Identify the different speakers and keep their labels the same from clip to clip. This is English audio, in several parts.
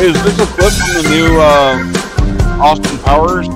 Speaker 1: Is this a clip from the new Austin Powers?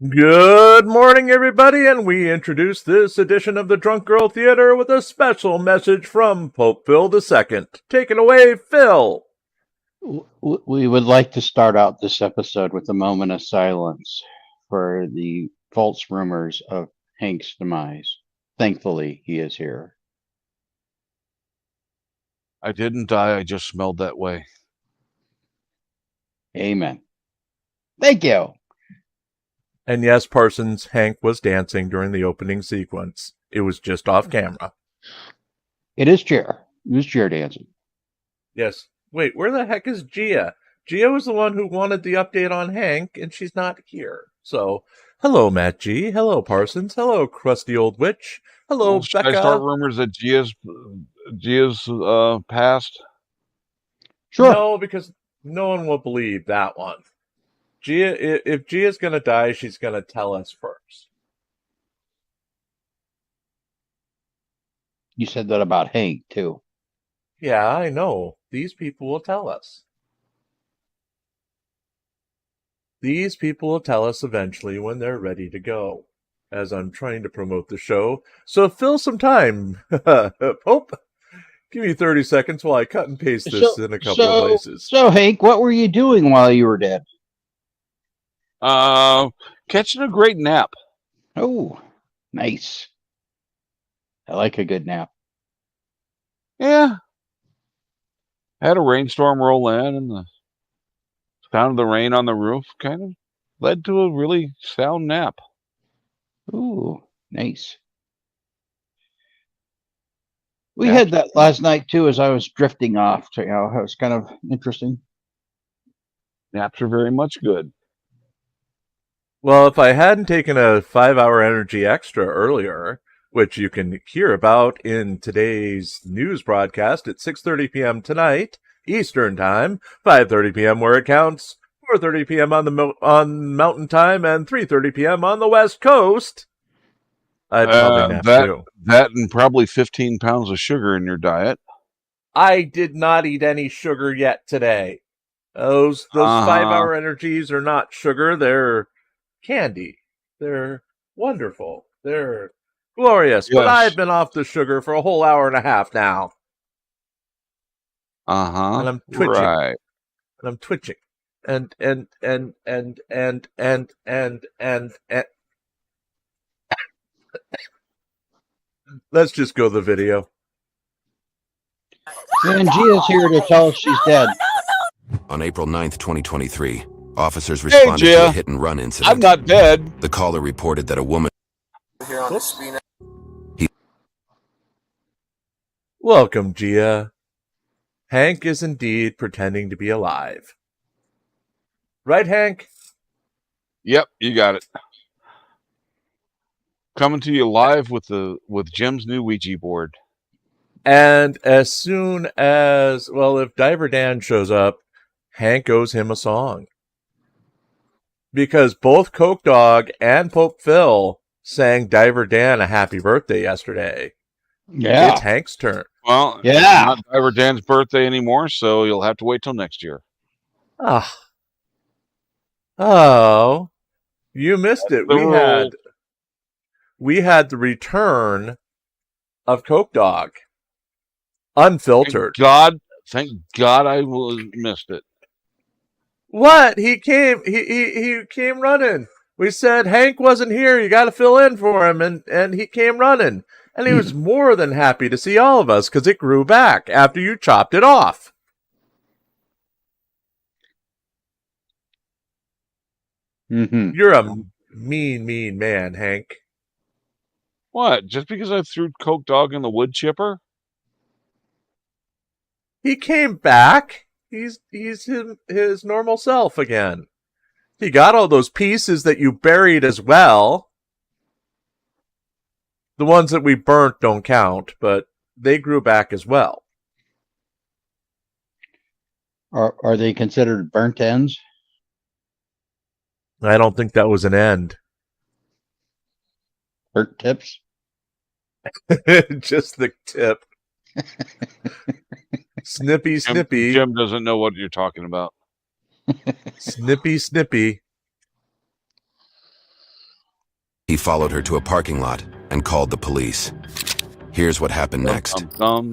Speaker 2: Good morning, everybody, and we introduce this edition of the Drunk Girl Theater with a special message from Pope Phil II. Take it away, Phil.
Speaker 3: We would like to start out this episode with a moment of silence for the false rumors of Hank's demise. Thankfully, he is here.
Speaker 1: I didn't die, I just smelled that way.
Speaker 3: Amen. Thank you.
Speaker 2: And yes, Parsons, Hank was dancing during the opening sequence. It was just off camera.
Speaker 3: It is chair. It was chair dancing.
Speaker 2: Yes. Wait, where the heck is Gia? Gia was the one who wanted the update on Hank, and she's not here. So, hello, Matt G. Hello, Parsons. Hello, crusty old witch. Hello,
Speaker 1: Should
Speaker 2: Becca.
Speaker 1: I start rumors that Gia's passed?
Speaker 3: Sure.
Speaker 2: No, because no one will believe that one. Gia, if Gia's going to die, she's going to tell us first.
Speaker 3: You said that about Hank, too.
Speaker 2: Yeah, I know. These people will tell us. These people will tell us eventually when they're ready to go, as I'm trying to promote the show. So fill some time. Pope, give me 30 seconds while I cut and paste this in a couple of places.
Speaker 3: So, Hank, what were you doing while you were dead?
Speaker 1: Catching a great nap.
Speaker 3: Oh, nice. I like a good nap.
Speaker 1: Yeah. Had a rainstorm roll in, and the sound of the rain on the roof kind of led to a really sound nap.
Speaker 3: Ooh, nice. We had that last night, too, as I was drifting off. So, it was kind of interesting.
Speaker 1: Naps are very much good.
Speaker 2: Well, if I hadn't taken a 5-hour energy extra earlier, which you can hear about in today's news broadcast at 6:30 p.m. tonight, Eastern Time, 5:30 p.m. where it counts, 4:30 p.m. on Mountain Time, and 3:30 p.m. on the West Coast, I'd probably nap too.
Speaker 1: That and probably 15 pounds of sugar in your diet.
Speaker 2: I did not eat any sugar yet today. Those 5-hour energies are not sugar, they're candy. They're wonderful. They're glorious. Yes. But I've been off the sugar for a whole hour and a half now. And I'm twitching.
Speaker 1: Right.
Speaker 2: And I'm twitching. And let's just go to the video.
Speaker 3: And Gia's here to tell us she's dead.
Speaker 4: On April 9th, 2023, officers responded to a hit-and-run incident.
Speaker 1: I'm not dead.
Speaker 4: The caller reported that a woman...
Speaker 2: Welcome, Gia. Hank is indeed pretending to be alive. Right, Hank?
Speaker 1: Yep, you got it. Coming to you live with Jim's new Ouija board.
Speaker 2: And as soon as, if Diver Dan shows up, Hank owes him a song. Because both Coke Dog and Pope Phil sang Diver Dan a happy birthday yesterday.
Speaker 3: Yeah.
Speaker 2: It's Hank's turn.
Speaker 1: Well, it's not Diver Dan's birthday anymore, so you'll have to wait till next year.
Speaker 2: Oh, you missed it. We had the return of Coke Dog. Unfiltered.
Speaker 1: Thank God I missed it.
Speaker 2: What? He came running. We said Hank wasn't here. You got to fill in for him. And he came running. And he was more than happy to see all of us because it grew back after you chopped it off.
Speaker 3: Mm-hmm.
Speaker 2: You're a mean man, Hank.
Speaker 1: What? Just because I threw Coke Dog in the wood chipper?
Speaker 2: He came back. He's his normal self again. He got all those pieces that you buried as well. The ones that we burnt don't count, but they grew back as well.
Speaker 3: Are they considered burnt ends?
Speaker 2: I don't think that was an end.
Speaker 3: Burnt tips?
Speaker 2: Just the tip. Snippy.
Speaker 1: Jim doesn't know what you're talking about.
Speaker 2: Snippy.
Speaker 4: He followed her to a parking lot and called the police. Here's what happened next.
Speaker 5: Hello.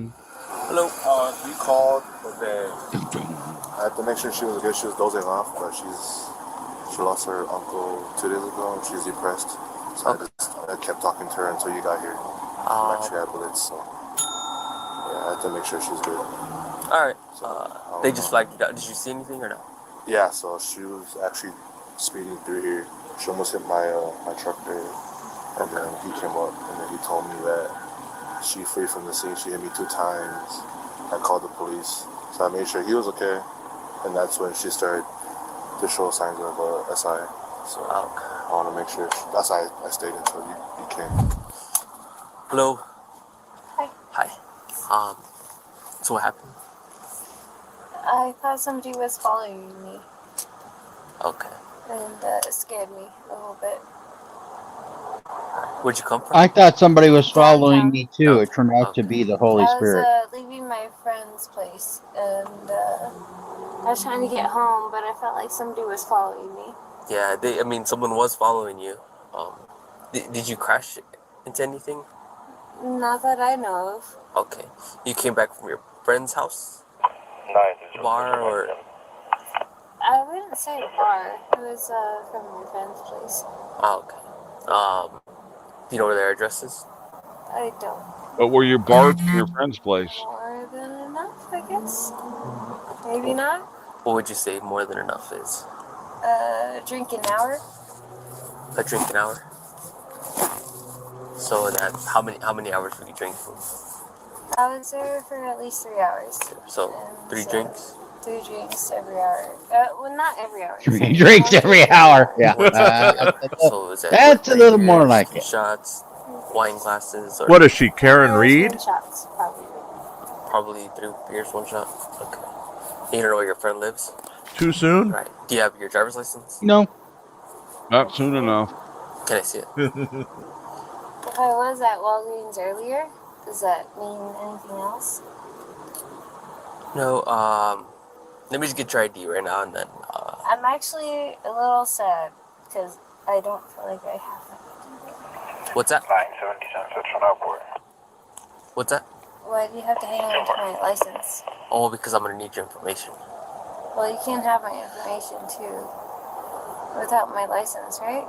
Speaker 5: We called, but then I had to make sure she was good. She was dozing off, but she lost her uncle 2 days ago, and she's depressed. So I kept talking to her until you got here. I'm actually ambulance, so yeah, I had to make sure she's good.
Speaker 6: All right. So, they just flagged you down. Did you see anything or no?
Speaker 5: Yeah, so she was actually speeding through here. She almost hit my truck there, and then he came up, and then he told me that she fleed from the scene. She hit me 2 times. I called the police, so I made sure he was okay, and that's when she started to show signs of SI. So I want to make sure. That's why I stayed until you came.
Speaker 6: Hello.
Speaker 7: Hi.
Speaker 6: Hi. So what happened?
Speaker 7: I thought somebody was following me,
Speaker 6: Okay.
Speaker 7: and it scared me a little bit.
Speaker 6: Where'd you come from?
Speaker 3: I thought somebody was following me too. It turned out to be the Holy Spirit.
Speaker 7: I was leaving my friend's place, and I was trying to get home, but I felt like somebody was following me.
Speaker 6: Yeah, someone was following you. Did you crash into anything?
Speaker 7: Not that I know of.
Speaker 6: Okay. You came back from your friend's house? Bar or?
Speaker 7: I wouldn't say a bar. It was from my friend's place.
Speaker 6: Oh, okay. Do you know where their address is?
Speaker 7: I don't.
Speaker 1: But were you barred from your friend's place?
Speaker 7: More than enough, I guess. Maybe not.
Speaker 6: What would you say more than enough is?
Speaker 7: Drink an hour.
Speaker 6: A drink an hour? So that how many hours would you drink for?
Speaker 7: I was there for at least 3 hours.
Speaker 6: So 3 drinks?
Speaker 7: 3 drinks every hour. Well, not every hour.
Speaker 3: 3 drinks every hour. Yeah.
Speaker 6: So is
Speaker 3: That's a little more like it.
Speaker 6: Shots, wine glasses, or
Speaker 2: What is she, Karen Reed?
Speaker 7: 1 shots, probably.
Speaker 6: probably 3 beers, 1 shot? Okay. You don't know where your friend lives?
Speaker 2: Too soon?
Speaker 6: Right. Do you have your driver's license?
Speaker 3: No.
Speaker 1: Not soon enough.
Speaker 6: Can I see it?
Speaker 7: If I was at Walgreens earlier, does that mean anything else?
Speaker 6: No, let me just get your ID right now and then,
Speaker 7: I'm actually a little sad because I don't feel like I have that.
Speaker 6: what's that?
Speaker 8: 977 Central Airport.
Speaker 6: What's that?
Speaker 7: Why do you have to hang on to my license?
Speaker 6: Oh, because I'm gonna need your information.
Speaker 7: Well, you can't have my information too without my license, right?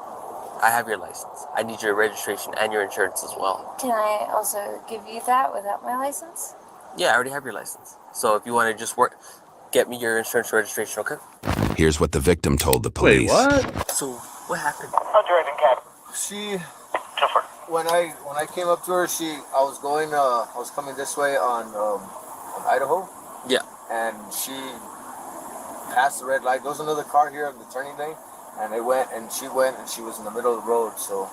Speaker 6: I have your license. I need your registration and your insurance as well.
Speaker 7: Can I also give you that without my license?
Speaker 6: Yeah, I already have your license. So if you want to just get me your insurance registration, okay?
Speaker 4: Here's what the victim told the
Speaker 2: Wait,
Speaker 4: police.
Speaker 2: what?
Speaker 6: So what happened?
Speaker 5: She, when I came up to her, I was coming this way on Idaho.
Speaker 6: Yeah.
Speaker 5: And she passed the red light. There was another car here on the turning lane, and she was in the middle of the road. So,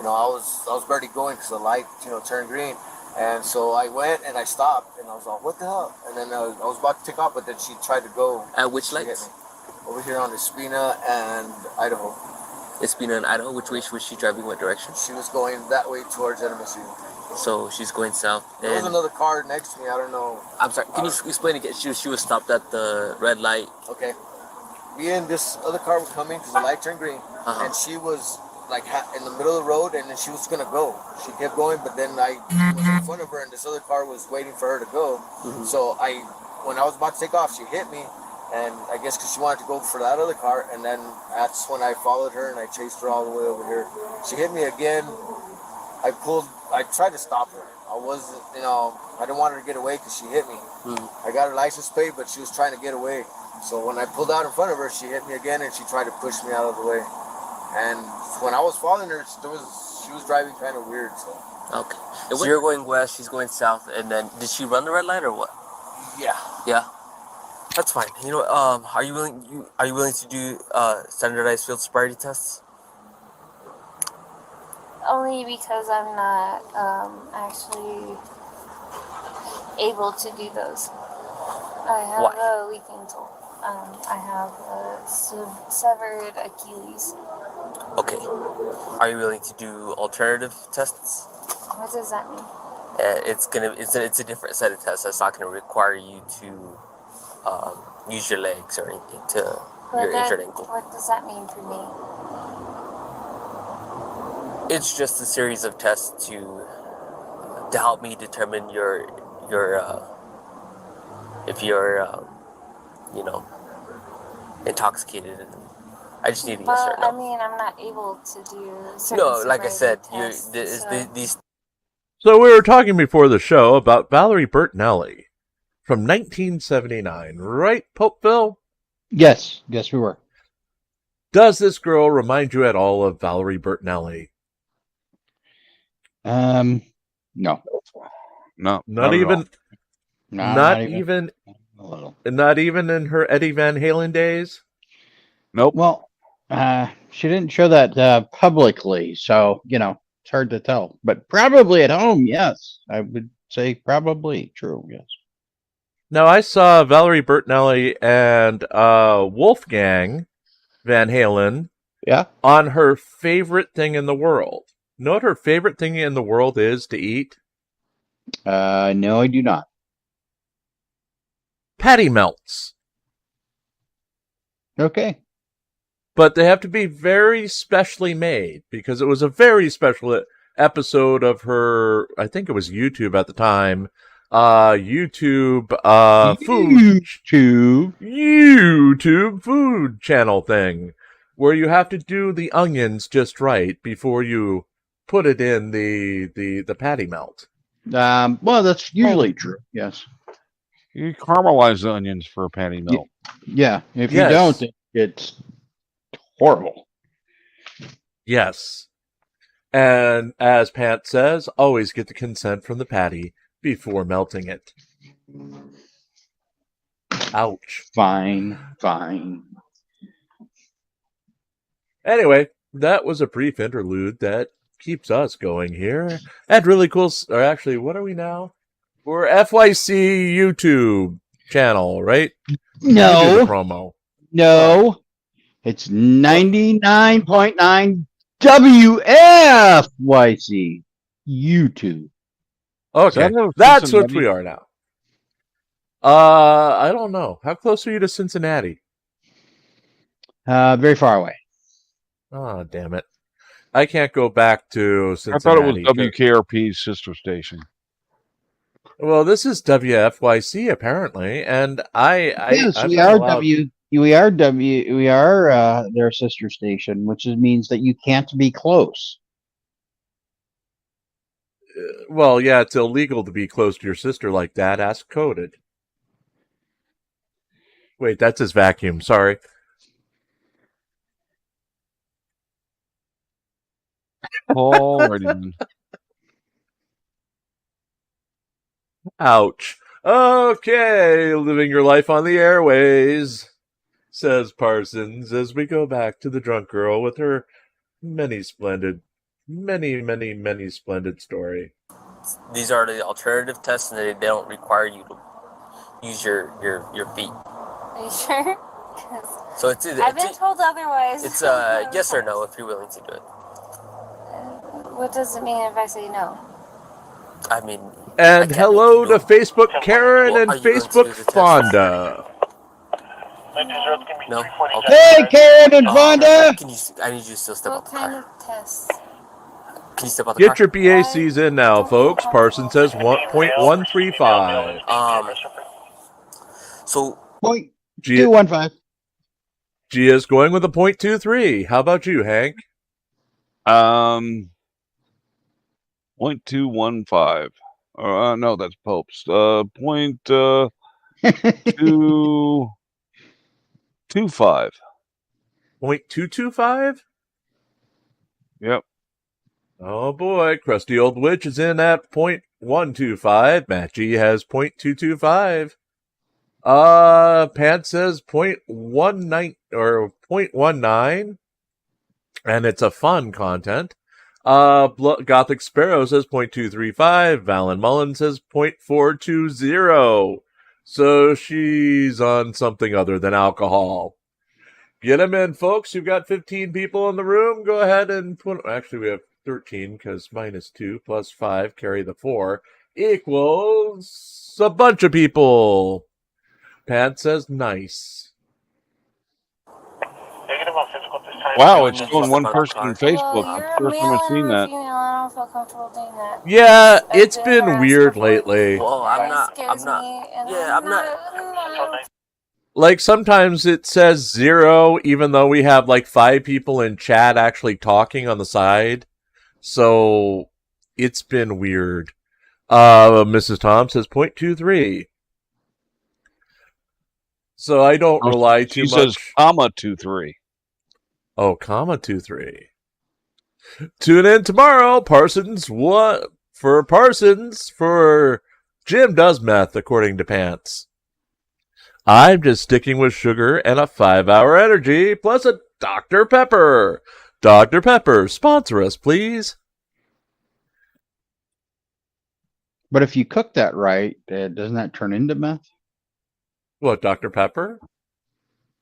Speaker 5: I was barely going because the light, turned green. And so I went and I stopped, and I was like, what the hell? And then I was about to take off, but then she tried to go.
Speaker 6: At which
Speaker 5: She hit
Speaker 6: lights?
Speaker 5: me. Over here on Espina and Idaho.
Speaker 6: Espina and Idaho. Which way was she driving? What direction?
Speaker 5: She was going that way towards NMSU.
Speaker 6: So she's going south.
Speaker 5: There was
Speaker 6: And
Speaker 5: another car next to me. I don't know.
Speaker 6: I'm sorry. Can you explain again? She was stopped at the red light.
Speaker 5: Okay. Me and this other car were coming because the light turned green,
Speaker 6: Uh-huh.
Speaker 5: and she was like in the middle of the road, and then she was gonna go. She kept going, but then I was in front of her, and this other car was waiting for her to go.
Speaker 6: Mhm.
Speaker 5: So when I was about to take off, she hit me,
Speaker 9: And I guess because she wanted to go for that other car, and then that's when I followed her and I chased her all the way over here. She hit me again. I tried to stop her. I wasn't, I didn't want her to get away because she hit me. I got her license plate, but she was trying to get away. So when I pulled out in front of her, she hit me again and she tried to push me out of the way. And when I was following her, she was driving kind of weird. So
Speaker 6: Okay. So you're going west, she's going south, and then did she run the red light or what?
Speaker 9: yeah.
Speaker 6: Yeah. That's fine. You know, are you willing to do standardized field sobriety tests?
Speaker 7: Only because I'm not actually able to do those. I have a weak ankle. I have a severed Achilles.
Speaker 6: Okay. Are you willing to do alternative tests?
Speaker 7: What does that mean?
Speaker 6: It's a different set of tests. That's not gonna require you to use your legs or anything to your injured ankle.
Speaker 7: What does that mean for me?
Speaker 6: It's just a series of tests to help me determine your if you're intoxicated. I just need to get certain.
Speaker 7: I mean, I'm not able to do certain
Speaker 6: No, like I said,
Speaker 7: tests,
Speaker 6: these.
Speaker 2: So we were talking before the show about Valerie Bertinelli from 1979, right, Popeville?
Speaker 3: Yes, we were.
Speaker 2: Does this girl remind you at all of Valerie Bertinelli?
Speaker 3: No.
Speaker 1: No,
Speaker 2: Not even. Not even
Speaker 3: a little.
Speaker 2: Not even in her Eddie Van Halen days.
Speaker 1: Nope.
Speaker 3: Well, she didn't show that publicly, so it's hard to tell. But probably at home, yes, I would say probably true. Yes.
Speaker 2: Now I saw Valerie Bertinelli and Wolfgang Van Halen.
Speaker 3: Yeah.
Speaker 2: On her favorite thing in the world. Know what her favorite thing in the world is to eat?
Speaker 3: No, I do not.
Speaker 2: Patty melts.
Speaker 3: Okay.
Speaker 2: But they have to be very specially made because it was a very special episode of her, I think it was YouTube at the time, YouTube food channel thing where you have to do the onions just right before you put it in the patty melt.
Speaker 3: Well, that's usually true. Yes.
Speaker 1: You caramelize the onions for a patty melt.
Speaker 3: Yeah. If you don't, it's horrible.
Speaker 2: Yes. And as Pant says, always get the consent from the patty before melting it. Ouch.
Speaker 3: Fine.
Speaker 2: Anyway, that was a brief interlude that keeps us going here. At really cool, or actually, what are we now? We're FYC YouTube channel, right?
Speaker 3: No.
Speaker 2: Promo.
Speaker 3: No. It's 99.9 WFYC YouTube.
Speaker 2: Okay, that's what we are now. I don't know. How close are you to Cincinnati?
Speaker 3: Very far away.
Speaker 2: Oh, damn it. I can't go back to Cincinnati.
Speaker 1: I thought it was WKRP's sister station.
Speaker 2: Well, this is WFYC apparently, and
Speaker 3: yes, we are their sister station, which means that you can't be close.
Speaker 2: Well, yeah, it's illegal to be close to your sister like that. Ask Coded. Wait, that's his vacuum. Sorry.
Speaker 1: Alrighty.
Speaker 2: Ouch. Okay, living your life on the airways, says Parsons as we go back to the drunk girl with her many splendid story.
Speaker 6: These are the alternative tests, and they don't require you to use your feet.
Speaker 7: Are you sure?
Speaker 6: So it's
Speaker 7: I've been told otherwise.
Speaker 6: It's yes or no if you're willing to do it.
Speaker 7: What does it mean if I say no?
Speaker 6: I mean.
Speaker 2: And hello to Facebook Karen and Facebook Fonda.
Speaker 6: No. Okay.
Speaker 3: Hey, Karen and Fonda.
Speaker 6: I need you to still step
Speaker 7: what
Speaker 6: out the car.
Speaker 7: kind of tests?
Speaker 6: Can you step out the car?
Speaker 2: Get your BACs in now, folks. Parsons says 1.135.
Speaker 6: So.
Speaker 3: 215.
Speaker 2: Gia's going with a 0.23. How about you, Hank?
Speaker 1: 0.215. No, that's Pope's. 0.225.
Speaker 2: 0.225?
Speaker 1: Yep.
Speaker 2: Oh boy, Crusty Old Witch is in at 0.125. Matt G has 0.225. Pant says 0.19 or 0.19. And it's a fun content. Gothic Sparrow says 0.235. Valen Mullen says 0.420. So she's on something other than alcohol. Get them in, folks. You've got 15 people in the room. Go ahead and put... Actually, we have 13 because minus 2 plus 5, carry the 4, equals a bunch of people. Pat says nice.
Speaker 8: Negative on physical this time.
Speaker 1: Wow, it's showing one person on Facebook.
Speaker 7: Well,
Speaker 1: That's
Speaker 7: you're
Speaker 1: the
Speaker 7: a
Speaker 1: first time I've
Speaker 7: male
Speaker 1: seen
Speaker 7: and a
Speaker 1: that.
Speaker 7: female. I don't feel comfortable doing that.
Speaker 2: Yeah,
Speaker 7: I've
Speaker 2: it's been
Speaker 7: harassed
Speaker 2: weird
Speaker 7: before.
Speaker 2: lately.
Speaker 6: Well, I'm
Speaker 7: It
Speaker 6: not.
Speaker 7: scares me, and
Speaker 6: Yeah, I'm not.
Speaker 2: Like, sometimes it says 0, even though we have, like, 5 people in chat actually talking on the side. So, it's been weird. Mrs. Tom says 0.23. So, I don't rely too
Speaker 1: She
Speaker 2: much.
Speaker 1: says comma 23.
Speaker 2: Oh, comma 23. Tune in tomorrow, Parsons. What? For Parsons, for Jim does meth, according to Pants. I'm just sticking with sugar and a 5-hour energy, plus a Dr. Pepper. Dr. Pepper, sponsor us, please.
Speaker 3: But if you cook that right, doesn't that turn into meth?
Speaker 2: What, Dr. Pepper?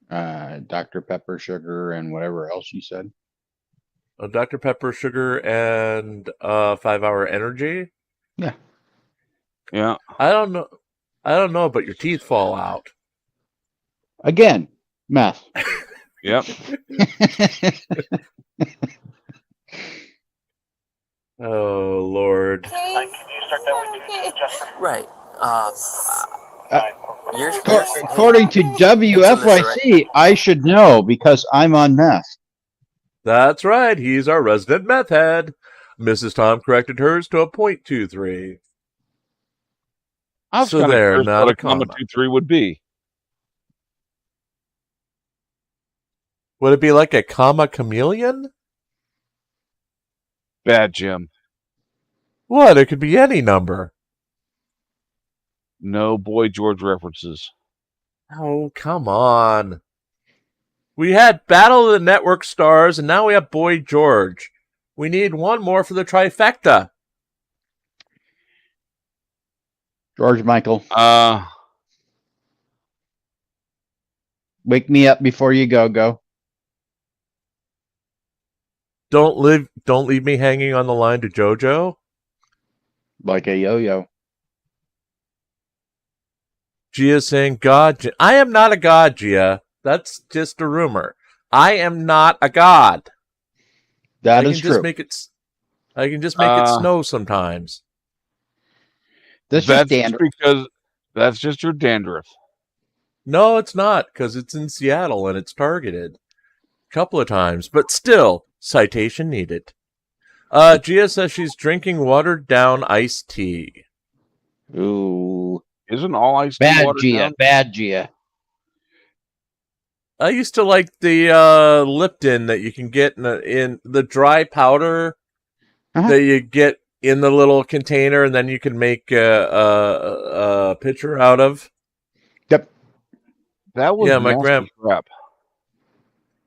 Speaker 3: Dr. Pepper, sugar, and whatever else you said.
Speaker 2: Dr. Pepper, sugar, and 5-hour energy?
Speaker 3: Yeah.
Speaker 1: Yeah.
Speaker 2: I don't know, but your teeth fall out.
Speaker 3: Again, meth.
Speaker 1: Yep.
Speaker 2: Oh, Lord.
Speaker 7: Okay.
Speaker 6: Right.
Speaker 3: According to WFYC, I should know because I'm on meth.
Speaker 2: That's right. He's our resident meth head. Mrs. Tom corrected hers to a 0.23.
Speaker 1: I was
Speaker 2: So
Speaker 1: kind of
Speaker 2: there,
Speaker 1: curious
Speaker 2: not
Speaker 1: what
Speaker 2: a
Speaker 1: a comma
Speaker 2: comma.
Speaker 1: 23 would be.
Speaker 2: Would it be like a comma chameleon?
Speaker 1: Bad, Jim.
Speaker 2: What? It could be any number.
Speaker 1: No Boy George references.
Speaker 2: Oh, come on. We had Battle of the Network Stars, and now we have Boy George. We need one more for the trifecta.
Speaker 3: George Michael,
Speaker 1: Uh,
Speaker 3: wake me up before you go.
Speaker 2: Don't leave me hanging on the line to JoJo.
Speaker 3: Like a yo-yo.
Speaker 2: Gia saying, God, I am not a god, Gia. That's just a rumor. I am not a god.
Speaker 3: That is true.
Speaker 2: I can just make it snow sometimes.
Speaker 3: That's just dandruff.
Speaker 1: Because that's just your dandruff.
Speaker 2: No, it's not, because it's in Seattle and it's targeted. A couple of times, but still, citation needed. Gia says she's drinking watered down iced tea.
Speaker 3: Ooh.
Speaker 1: Isn't all iced tea
Speaker 3: Bad
Speaker 1: watered
Speaker 3: Gia.
Speaker 1: down?
Speaker 3: Bad Gia.
Speaker 2: I used to like the Lipton that you can get in the dry powder that you get in the little container, and then you can make a pitcher out of.
Speaker 3: Yep.
Speaker 1: That was
Speaker 2: my grandma.
Speaker 1: crap.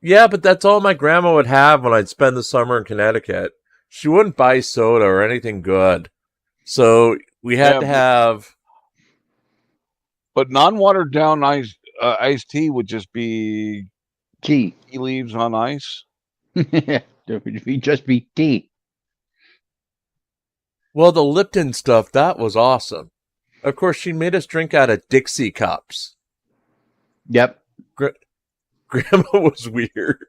Speaker 2: Yeah, but that's all my grandma would have when I'd spend the summer in Connecticut. She wouldn't buy soda or anything good, so we had to have.
Speaker 1: But non-watered down iced tea would just be
Speaker 3: tea
Speaker 1: leaves on ice.
Speaker 3: It would just be tea.
Speaker 2: Well, the Lipton stuff, that was awesome. Of course, she made us drink out of Dixie cups.
Speaker 3: Yep.
Speaker 2: Grandma was weird.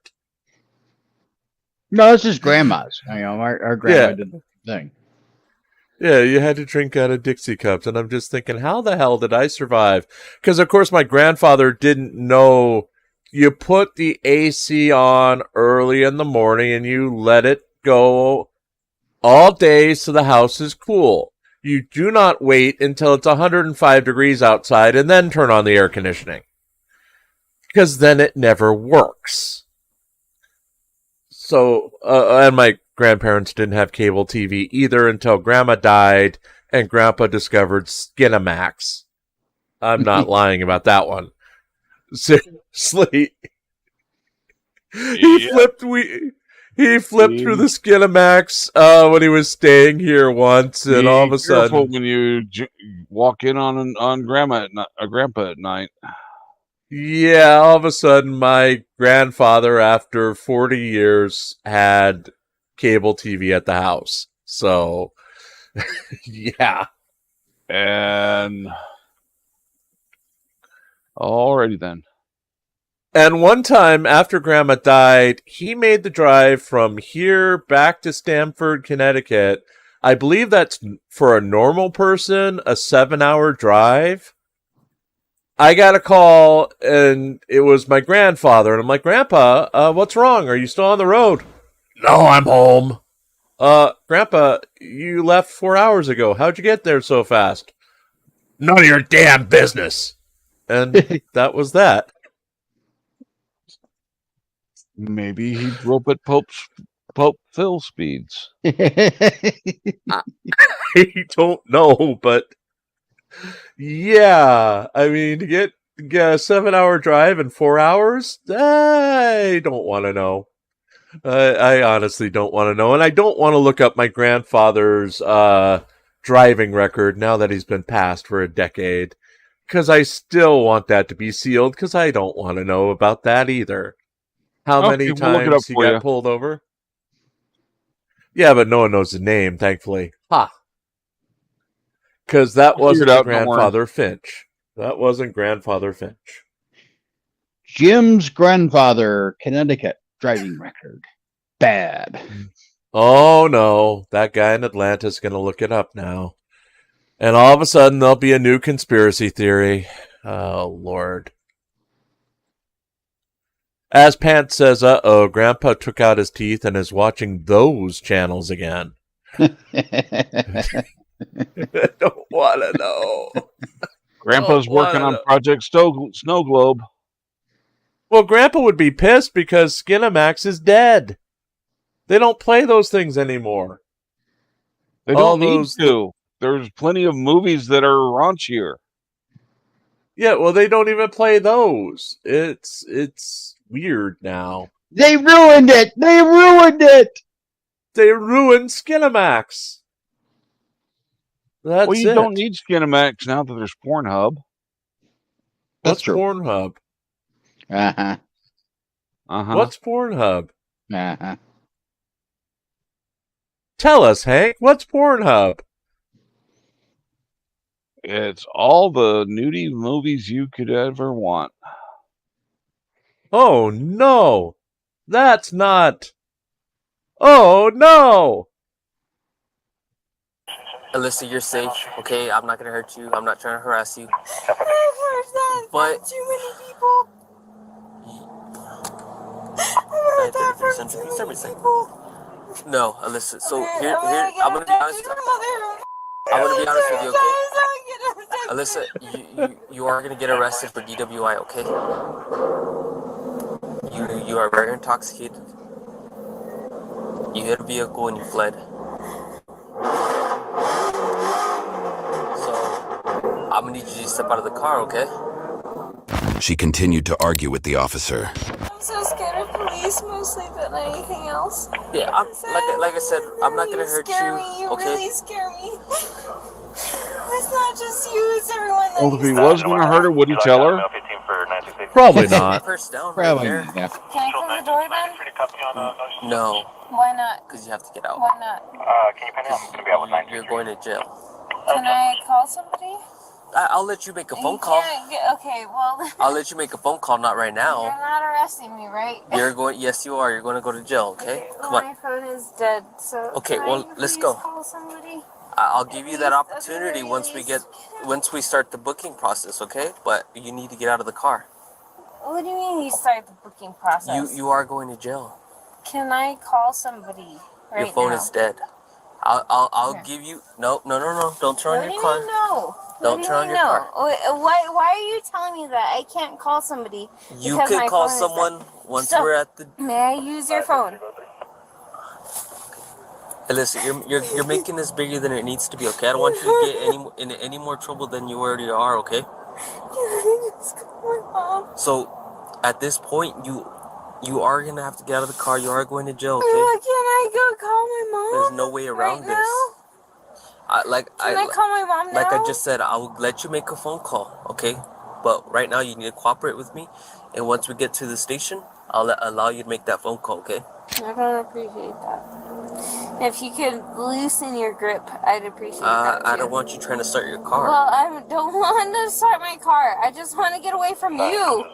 Speaker 3: No, it's just grandma's. Our grandma did the thing.
Speaker 2: Yeah, you had to drink out of Dixie cups. And I'm just thinking, how the hell did I survive? Because, of course, my grandfather didn't know you put the AC on early in the morning and you let it go all day so the house is cool. You do not wait until it's 105 degrees outside and then turn on the air conditioning. Because then it never works. So, and my grandparents didn't have cable TV either until Grandma died and Grandpa discovered Skinamax. I'm not lying about that one. Seriously. He flipped through the Skinamax when he was staying here once, and all of a
Speaker 1: careful
Speaker 2: sudden,
Speaker 1: when you walk in on Grandpa at night.
Speaker 2: yeah, all of a sudden, my grandfather, after 40 years, had cable TV at the house. So, yeah.
Speaker 1: And alrighty then.
Speaker 2: And one time after Grandma died, he made the drive from here back to Stamford, Connecticut. I believe that's, for a normal person, a 7-hour drive. I got a call, and it was my grandfather. And I'm like, Grandpa, what's wrong? Are you still on the road? No, I'm home. Grandpa, you left 4 hours ago. How'd you get there so fast? None of your damn business. And that was that.
Speaker 1: Maybe he drove at Pope Phil speeds.
Speaker 2: I don't know, but yeah, I mean, to get a 7-hour drive in 4 hours, I don't want to know. I honestly don't want to know, and I don't want to look up my grandfather's driving record now that he's been passed for a decade, because I still want that to be sealed, because I don't want to know about that either. How many times he got pulled over? Yeah, but no one knows his name, thankfully. Ha! Because that wasn't Grandfather Finch. That wasn't Grandfather Finch.
Speaker 3: Jim's grandfather, Connecticut driving record. Bad.
Speaker 2: Oh, no. That guy in Atlanta is going to look it up now. And all of a sudden, there'll be a new conspiracy theory. Oh, Lord. As Pants says, uh-oh, Grandpa took out his teeth and is watching those channels again. I don't want to know.
Speaker 1: Grandpa's working on Project Snow Globe.
Speaker 2: Well, Grandpa would be pissed because Skinamax is dead. They don't play those things anymore.
Speaker 1: They don't need to. There's plenty of movies that are raunchier.
Speaker 2: Yeah, well, they don't even play those. It's weird now.
Speaker 3: They ruined it! They ruined it!
Speaker 2: They ruined Skinamax. That's
Speaker 1: well, you don't need Skinamax now that there's Pornhub.
Speaker 2: What's Pornhub?
Speaker 3: Uh-huh.
Speaker 1: Uh-huh.
Speaker 2: What's Pornhub?
Speaker 3: Uh-huh.
Speaker 2: Tell us, Hank. What's Pornhub?
Speaker 1: It's all the nudie movies you could ever want.
Speaker 2: Oh, no. That's not... Oh, no!
Speaker 6: Alyssa, you're safe, okay? I'm not gonna hurt you. I'm not trying to harass you. But
Speaker 7: too many people. I've heard that from too many people.
Speaker 6: No, Alyssa. So here, I'm gonna be honest. I'm gonna be honest with you, okay? Alyssa, you are gonna get arrested for DWI, okay? You are very intoxicated. You hit a vehicle and you fled. So I'm gonna need you to step out of the car, okay?
Speaker 4: She continued to argue with the officer.
Speaker 7: I'm so scared of police mostly than anything else.
Speaker 6: Yeah, like I said, I'm not gonna hurt you.
Speaker 7: You
Speaker 6: okay?
Speaker 7: really scare me. It's not just you, it's everyone.
Speaker 1: Well, if he was going to hurt her, would he tell her?
Speaker 2: Probably not.
Speaker 6: First down,
Speaker 3: Probably
Speaker 6: right
Speaker 3: not.
Speaker 6: there.
Speaker 7: Can I close the door then?
Speaker 6: No,
Speaker 7: Why not?
Speaker 6: because you have to get out.
Speaker 7: Why not?
Speaker 8: Can you pen it out? It's gonna be out with 9.
Speaker 6: You're going to jail.
Speaker 7: Can I call somebody?
Speaker 6: I'll let you make a phone call.
Speaker 7: Okay, well.
Speaker 6: I'll let you make a phone call, not right
Speaker 7: You're
Speaker 6: now.
Speaker 7: not arresting me, right?
Speaker 6: You're going. Yes, you are. You're going to go to jail. Okay,
Speaker 7: Well,
Speaker 6: come on.
Speaker 7: my phone is dead, so.
Speaker 6: Okay,
Speaker 7: can
Speaker 6: well,
Speaker 7: I
Speaker 6: let's
Speaker 7: please
Speaker 6: go.
Speaker 7: Call somebody?
Speaker 6: I'll give you that opportunity once we start the booking process, okay? But you need to get out of the car.
Speaker 7: What do you mean you start the booking process?
Speaker 6: You are going to jail.
Speaker 7: Can I call somebody right now?
Speaker 6: Your phone is dead. I'll give you no. Don't turn on your car.
Speaker 7: No.
Speaker 6: Don't turn on your car.
Speaker 7: Why are you telling me that I can't call somebody?
Speaker 6: You could call someone once we're at the.
Speaker 7: May I use your phone?
Speaker 6: Hey, listen, you're making this bigger than it needs to be, okay? I don't want you to get in any more trouble than you already are, okay?
Speaker 7: Just call my mom.
Speaker 6: So, at this point, you are gonna have to get out of the car. You are going to jail, okay?
Speaker 7: Can I go call my mom?
Speaker 6: There's no way around this.
Speaker 7: Can I call my mom now?
Speaker 6: Like I just said, I will let you make a phone call, okay? But right now, you need to cooperate with me. And once we get to the station, I'll allow you to make that phone call, okay?
Speaker 7: I don't appreciate that. If you could loosen your grip, I'd appreciate that too.
Speaker 6: I don't want you trying to start your car.
Speaker 7: Well, I don't want to start my car. I just want to get away from you.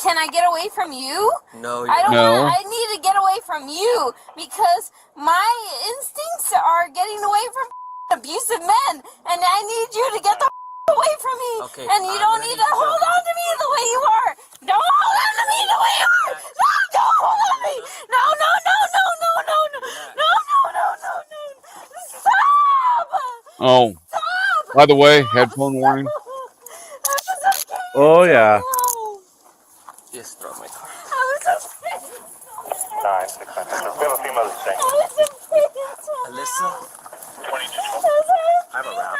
Speaker 7: Can I get away from you?
Speaker 6: No,
Speaker 7: I need to get away from you because my instincts are getting away from abusive men, and I need you to get the away from me.
Speaker 6: Okay,
Speaker 7: and you don't need to hold on to me the way you are. Don't hold on to me the way you are. No, don't hold on to me. No. Stop.
Speaker 1: Oh,
Speaker 7: Stop.
Speaker 1: by the way, headphone warning.
Speaker 2: Oh, yeah.
Speaker 6: Just throw my car.
Speaker 8: Nine, 600. We have a female to stay.
Speaker 6: Alyssa?
Speaker 8: 22.
Speaker 6: I have a wrap.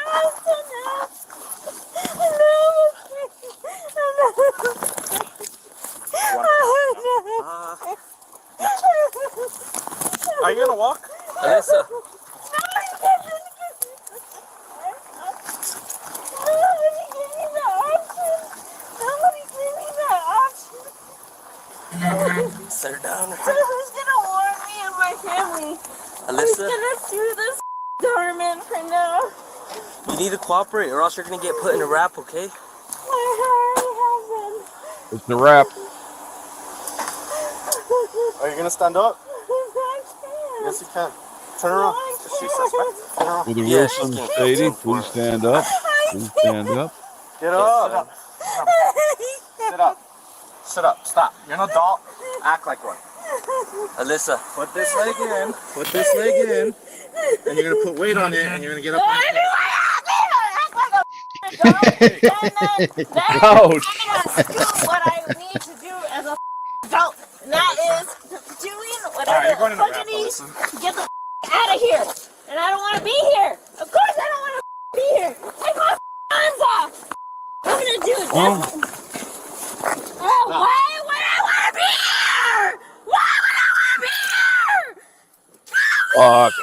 Speaker 9: Are you gonna walk?
Speaker 6: Alyssa. Set her down.
Speaker 7: Who's gonna warn me and my family? Who's
Speaker 6: Alyssa,
Speaker 7: gonna sue this government for now?
Speaker 6: you need to cooperate or else you're going to get put in a wrap, okay?
Speaker 7: I already have been.
Speaker 1: It's the wrap.
Speaker 9: Are you gonna stand up?
Speaker 7: I can't.
Speaker 9: Yes, you can. Turn around. Is she suspect? Turn around.
Speaker 1: With a
Speaker 6: Yeah,
Speaker 1: real
Speaker 6: she's
Speaker 1: Slim
Speaker 6: getting
Speaker 1: Shady,
Speaker 6: killed for
Speaker 1: please
Speaker 6: it.
Speaker 1: stand up. Please stand up.
Speaker 9: Get up. Sit up. Sit up. Stop. You're an adult. Act like one.
Speaker 6: Alyssa,
Speaker 9: Put this leg in. Put this leg in. And you're gonna put weight on it, and you're gonna get up.
Speaker 7: Then
Speaker 2: Ouch.
Speaker 7: I'm gonna do what I need to do as a adult, and that is doing whatever
Speaker 9: you're going in
Speaker 7: the
Speaker 9: a
Speaker 7: fuck
Speaker 9: wrap,
Speaker 7: it needs to get the out of here. And I don't want to be here. Of course, I don't want to be here. Take my arms off. I'm gonna do it. Why would I want to be here? Why would I want to be here?
Speaker 1: Fuck.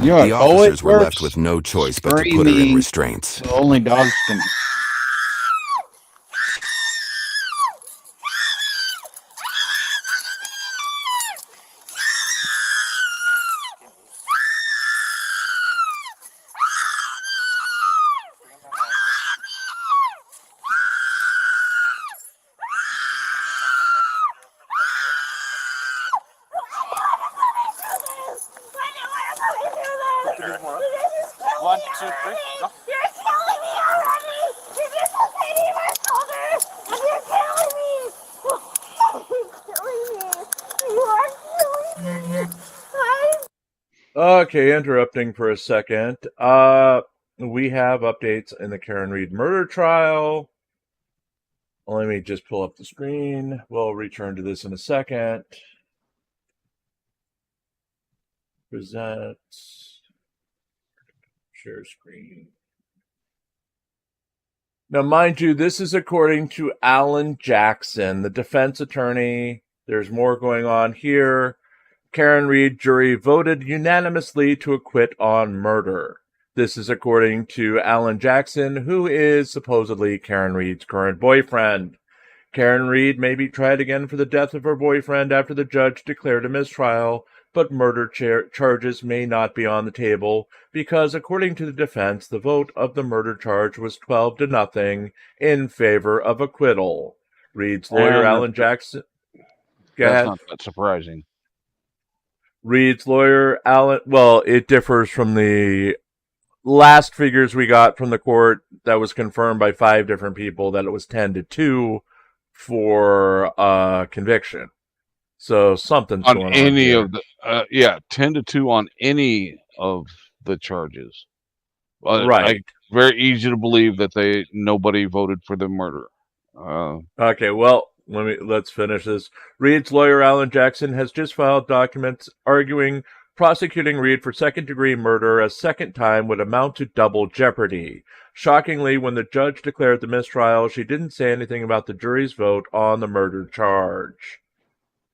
Speaker 3: You know,
Speaker 4: The
Speaker 3: it always
Speaker 4: officers were
Speaker 3: works.
Speaker 4: left with no choice but to put her in
Speaker 3: Screaming.
Speaker 4: restraints.
Speaker 3: Only dogs can.
Speaker 9: One, two, three, go.
Speaker 7: You're killing me already! You're just a pain in my shoulder! And you're killing me! You're killing me! You are killing me!
Speaker 2: Okay, interrupting for a second. We have updates in the Karen Reed murder trial. Let me just pull up the screen. We'll return to this in a second. Present. Share screen. Now, mind you, this is according to Alan Jackson, the defense attorney. There's more going on here. Karen Reed jury voted unanimously to acquit on murder. This is according to Alan Jackson, who is supposedly Karen Reed's current boyfriend. Karen Reed may be tried again for the death of her boyfriend after the judge declared a mistrial, but murder charges may not be on the table because, according to the defense, the vote of the murder charge was 12-0 in favor of acquittal. Reed's lawyer,
Speaker 1: And
Speaker 2: Alan Jackson. Go
Speaker 1: that's
Speaker 2: ahead.
Speaker 1: not that surprising.
Speaker 2: Reed's lawyer, Alan. Well, it differs from the last figures we got from the court that was confirmed by 5 different people that it was 10-2 for conviction. So something's
Speaker 1: On
Speaker 2: going on
Speaker 1: any
Speaker 2: here.
Speaker 1: of the 10-2 on any of the charges.
Speaker 2: Right.
Speaker 1: Very easy to believe that nobody voted for the murder.
Speaker 2: Okay, well, let's finish this. Reed's lawyer, Alan Jackson, has just filed documents arguing prosecuting Reed for second-degree murder a second time would amount to double jeopardy. Shockingly, when the judge declared the mistrial, she didn't say anything about the jury's vote on the murder charge.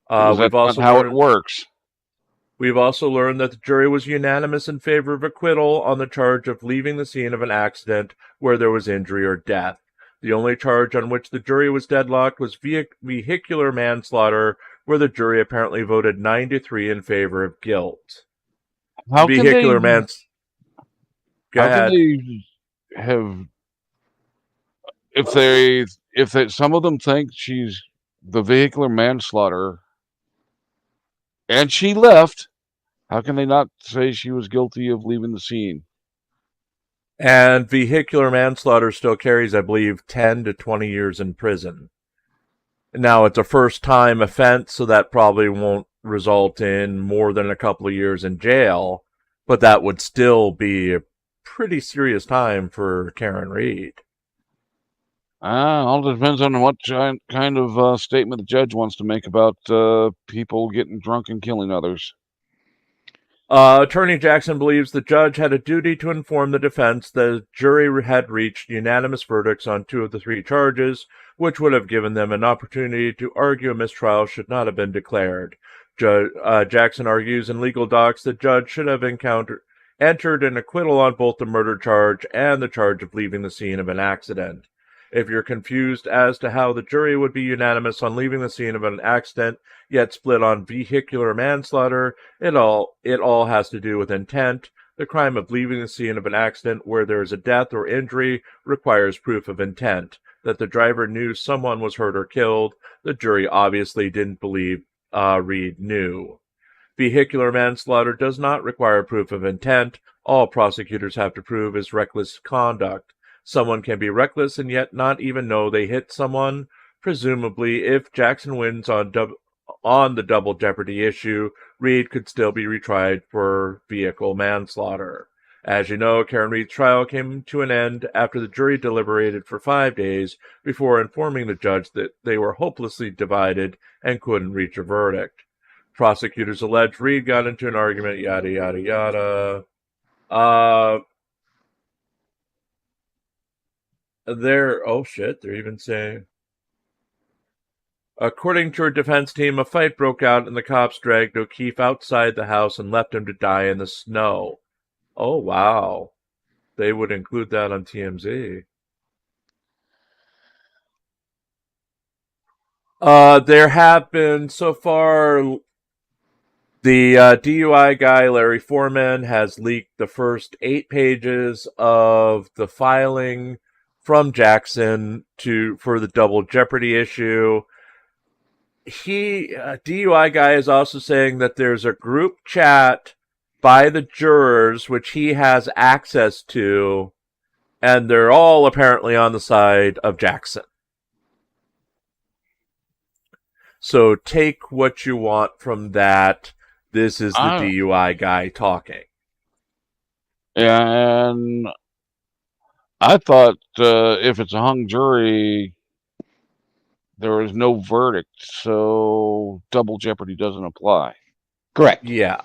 Speaker 1: That's not how it works.
Speaker 2: We've also learned that the jury was unanimous in favor of acquittal on the charge of leaving the scene of an accident where there was injury or death. The only charge on which the jury was deadlocked was vehicular manslaughter, where the jury apparently voted 9-3 in favor of guilt.
Speaker 1: How can they have? If some of them think she's the vehicular manslaughter, and she left, how can they not say she was guilty of leaving the scene?
Speaker 2: And vehicular manslaughter still carries, I believe, 10 to 20 years in prison. Now, it's a first-time offense, so that probably won't result in more than a couple of years in jail, but that would still be a pretty serious time for Karen Reed.
Speaker 1: All depends on what kind of statement the judge wants to make about people getting drunk and killing others.
Speaker 2: Attorney Jackson believes the judge had a duty to inform the defense that the jury had reached unanimous verdicts on 2 of the 3 charges, which would have given them an opportunity to argue a mistrial should not have been declared. Jackson argues in legal docs the judge should have entered an acquittal on both the murder charge and the charge of leaving the scene of an accident. If you're confused as to how the jury would be unanimous on leaving the scene of an accident, yet split on vehicular manslaughter, it all has to do with intent. The crime of leaving the scene of an accident where there is a death or injury requires proof of intent. That the driver knew someone was hurt or killed, the jury obviously didn't believe Reed knew. Vehicular manslaughter does not require proof of intent. All prosecutors have to prove is reckless conduct. Someone can be reckless and yet not even know they hit someone. Presumably, if Jackson wins on the double jeopardy issue, Reed could still be retried for vehicle manslaughter. As you know, Karen Reed's trial came to an end after the jury deliberated for 5 days before informing the judge that they were hopelessly divided and couldn't reach a verdict. Prosecutors allege Reed got into an argument, yada, yada, yada. They're even saying... According to her defense team, a fight broke out and the cops dragged O'Keefe outside the house and left him to die in the snow. Oh, wow. They would include that on TMZ. There have been, so far, the DUI guy, Larry Foreman, has leaked the first 8 pages of the filing from Jackson for the double jeopardy issue. DUI guy is also saying that there's a group chat by the jurors which he has access to, and they're all apparently on the side of Jackson. So take what you want from that. This is the DUI guy talking.
Speaker 1: And I thought if it's a hung jury, there is no verdict, so double jeopardy doesn't apply.
Speaker 3: Correct.
Speaker 2: Yeah.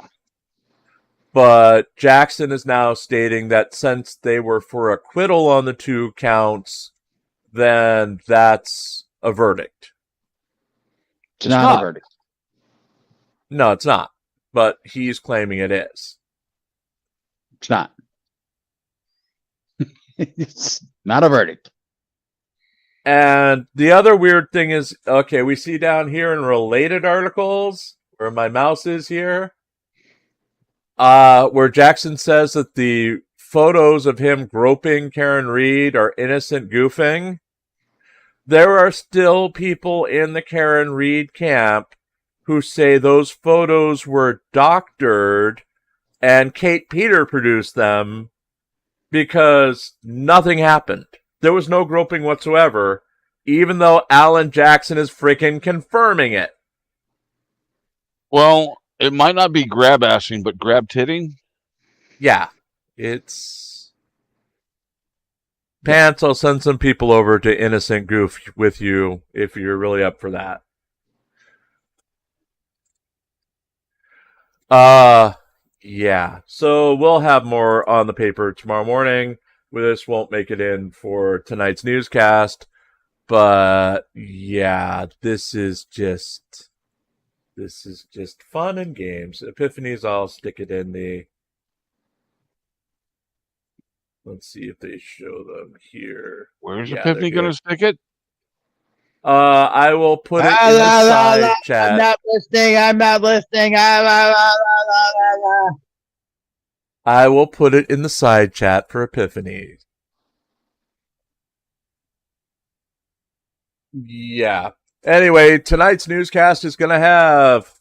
Speaker 2: But Jackson is now stating that since they were for acquittal on the 2 counts, then that's a verdict.
Speaker 3: It's not a verdict.
Speaker 2: No, it's not. But he's claiming it is.
Speaker 3: It's not. It's not a verdict.
Speaker 2: And the other weird thing is, okay, we see down here in related articles, where my mouse is here, where Jackson says that the photos of him groping Karen Reed are innocent goofing. there are still people in the Karen Reed camp who say those photos were doctored and Kate Peter produced them because nothing happened. There was no groping whatsoever, even though Alan Jackson is freaking confirming it.
Speaker 1: Well, it might not be grab-assing, but grab-titting?
Speaker 2: Yeah, it's... Pants, I'll send some people over to Innocent Goof with you if you're really up for that. Yeah. So we'll have more on the paper tomorrow morning. This won't make it in for tonight's newscast. But yeah, this is just fun and games. Epiphanies, I'll stick it in the... Let's see if they show them here.
Speaker 1: Where's
Speaker 2: Yeah,
Speaker 1: Epiphany
Speaker 2: they're
Speaker 1: going to stick it?
Speaker 2: I will put it in the side chat.
Speaker 3: I'm not listening.
Speaker 2: I will put it in the side chat for Epiphany. Yeah. Anyway, tonight's newscast is going to have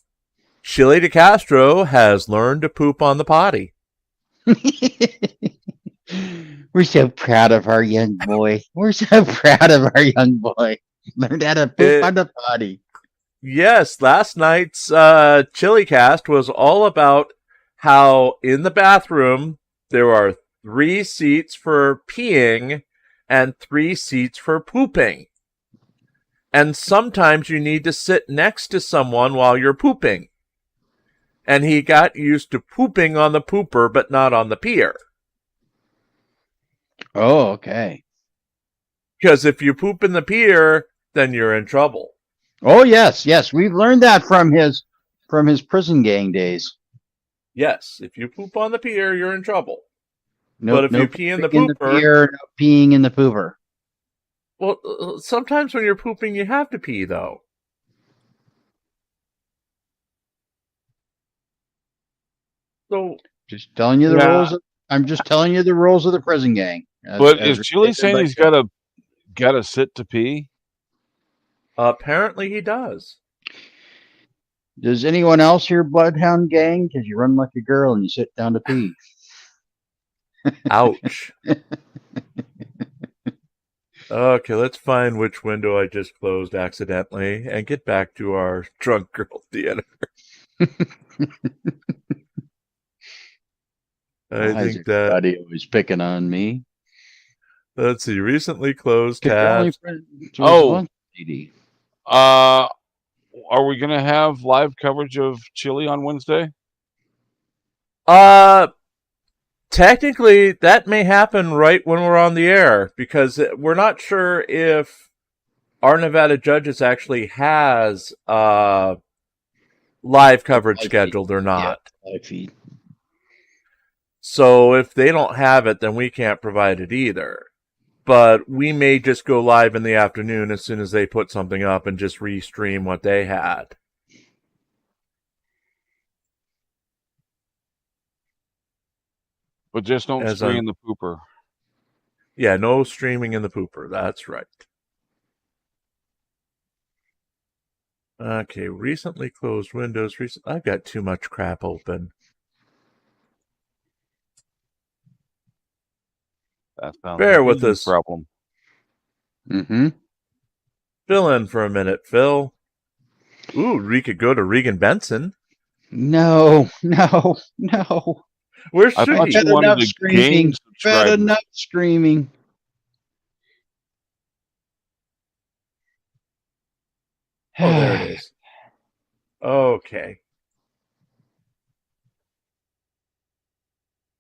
Speaker 2: Chili DeCastro has learned to poop on the potty.
Speaker 3: We're so proud of our young boy. Learned how to poop on the potty.
Speaker 2: Yes, last night's Chili Cast was all about how in the bathroom there are 3 seats for peeing and 3 seats for pooping. And sometimes you need to sit next to someone while you're pooping. And he got used to pooping on the pooper, but not on the peer.
Speaker 3: Oh, okay.
Speaker 2: Because if you poop in the peer, then you're in trouble.
Speaker 3: Oh, yes. We've learned that from his prison gang days.
Speaker 2: Yes, if you poop on the peer, you're in trouble.
Speaker 3: No,
Speaker 2: but if you pee in the
Speaker 3: pooping
Speaker 2: pooper...
Speaker 3: peer, no peeing in the pooper.
Speaker 2: Well, sometimes when you're pooping, you have to pee, though. So,
Speaker 3: just telling you the rules. I'm just telling you the rules of the prison gang.
Speaker 1: But is Chili saying he's got to sit to pee?
Speaker 2: Apparently, he does.
Speaker 3: Does anyone else here Bloodhound gang? Because you run like a girl and you sit down to pee.
Speaker 2: Ouch. Okay, let's find which window I just closed accidentally and get back to our drunk girl theater. I think that
Speaker 3: everybody was picking on me.
Speaker 2: Let's see. Recently closed tabs.
Speaker 1: Are we going to have live coverage of Chili on Wednesday?
Speaker 2: Technically, that may happen right when we're on the air because we're not sure if our Nevada Judges actually has live coverage scheduled or not.
Speaker 3: Yeah, live feed.
Speaker 2: So if they don't have it, then we can't provide it either. But we may just go live in the afternoon as soon as they put something up and just restream what they had.
Speaker 1: But just don't stream in the pooper.
Speaker 2: Yeah, no streaming in the pooper. That's right. Okay, recently closed windows. I've got too much crap open. Bear with us.
Speaker 1: Problem.
Speaker 3: Mm-hmm.
Speaker 2: Fill in for a minute, Phil. Ooh, we could go to Regan Benson.
Speaker 3: No.
Speaker 2: Where's Suki?
Speaker 3: Fed enough screaming.
Speaker 2: Oh, there it is. Okay.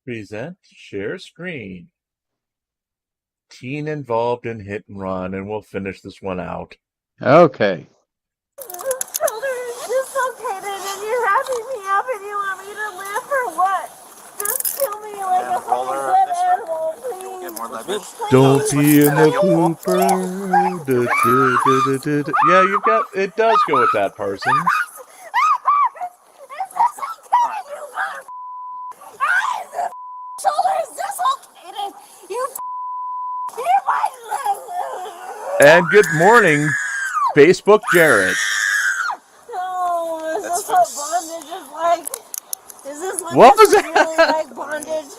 Speaker 2: Present, share screen. Teen involved in hit and run, and we'll finish this one out.
Speaker 3: Okay.
Speaker 7: Shoulder is dislocated and you're wrapping me up and you want me to live or what? Just kill me like a fucking dead animal, please.
Speaker 2: Don't be in the pooper. Yeah, you've got... It does go with that, Parsons.
Speaker 7: Shoulder is dislocated. You
Speaker 2: And good morning, Facebook Jared.
Speaker 10: Oh, is this what bondage is like? Is this
Speaker 2: What was
Speaker 10: really like bondage?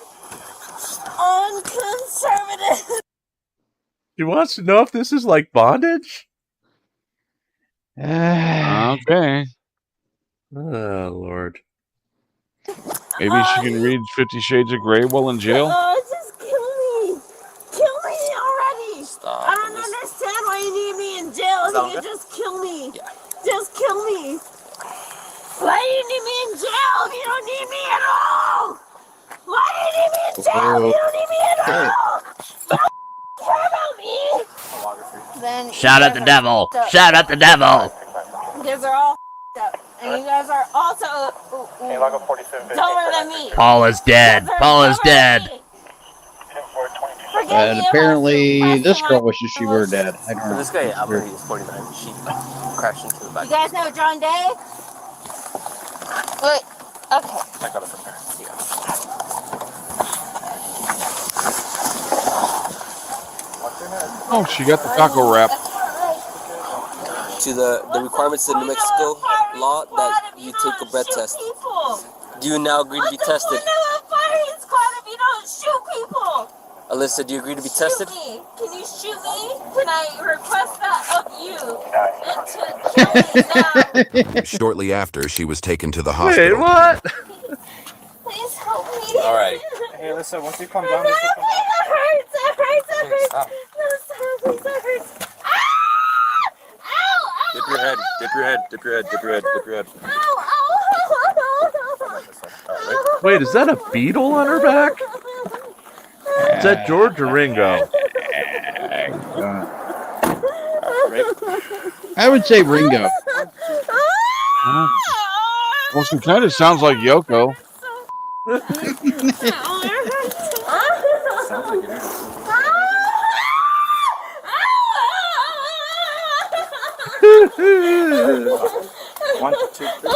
Speaker 10: Unconservative.
Speaker 2: She wants to know if this is like bondage?
Speaker 1: Okay.
Speaker 2: Oh, Lord.
Speaker 1: Maybe she can read 50 Shades of Grey while in jail?
Speaker 10: Oh, just kill me. Kill me already.
Speaker 6: Stop.
Speaker 10: I don't understand why you need me in jail. You can just kill me.
Speaker 6: Yeah.
Speaker 10: Just kill me. Why do you need me in jail if you don't need me at all? Why do you need me in jail if you don't need me at all? Don't care about me. Then
Speaker 11: Shout out the devil! Shout out the devil!
Speaker 10: You guys are all up. And you guys are also dumber than me.
Speaker 11: Paul is dead. Paul is dead.
Speaker 3: And apparently, this girl wishes she were dead. I don't know.
Speaker 6: This guy, I believe he's 49. She crashed into the back.
Speaker 10: You guys know John Day? Wait, okay.
Speaker 6: I got it from there. Yeah.
Speaker 1: Oh, she got the taco wrap.
Speaker 6: To the requirements in New Mexico law that you take a breath test. Do you now agree to be tested?
Speaker 10: What's the point of a firing squad if you don't shoot people?
Speaker 6: Alyssa, do you agree to be tested?
Speaker 10: Shoot me. Can you shoot me? Can I request that of you? And to kill me now?
Speaker 4: Shortly after, she was taken to the
Speaker 2: Wait,
Speaker 4: hospital.
Speaker 2: what?
Speaker 10: Please help me.
Speaker 6: All right.
Speaker 8: Hey, Alyssa, once you come
Speaker 10: No,
Speaker 8: down,
Speaker 10: please, it hurts. It hurts. It hurts.
Speaker 6: Stop.
Speaker 10: No, stop. Please, it hurts. Ah! Ow! Ow!
Speaker 6: Dip your head. Dip your head. Dip your head. Dip your head. Dip your head.
Speaker 10: Ow! Ow!
Speaker 2: Wait, is that a beetle on her back? Is that George or Ringo?
Speaker 3: I would say Ringo.
Speaker 1: Well, she kind of sounds like Yoko.
Speaker 8: One, two, three.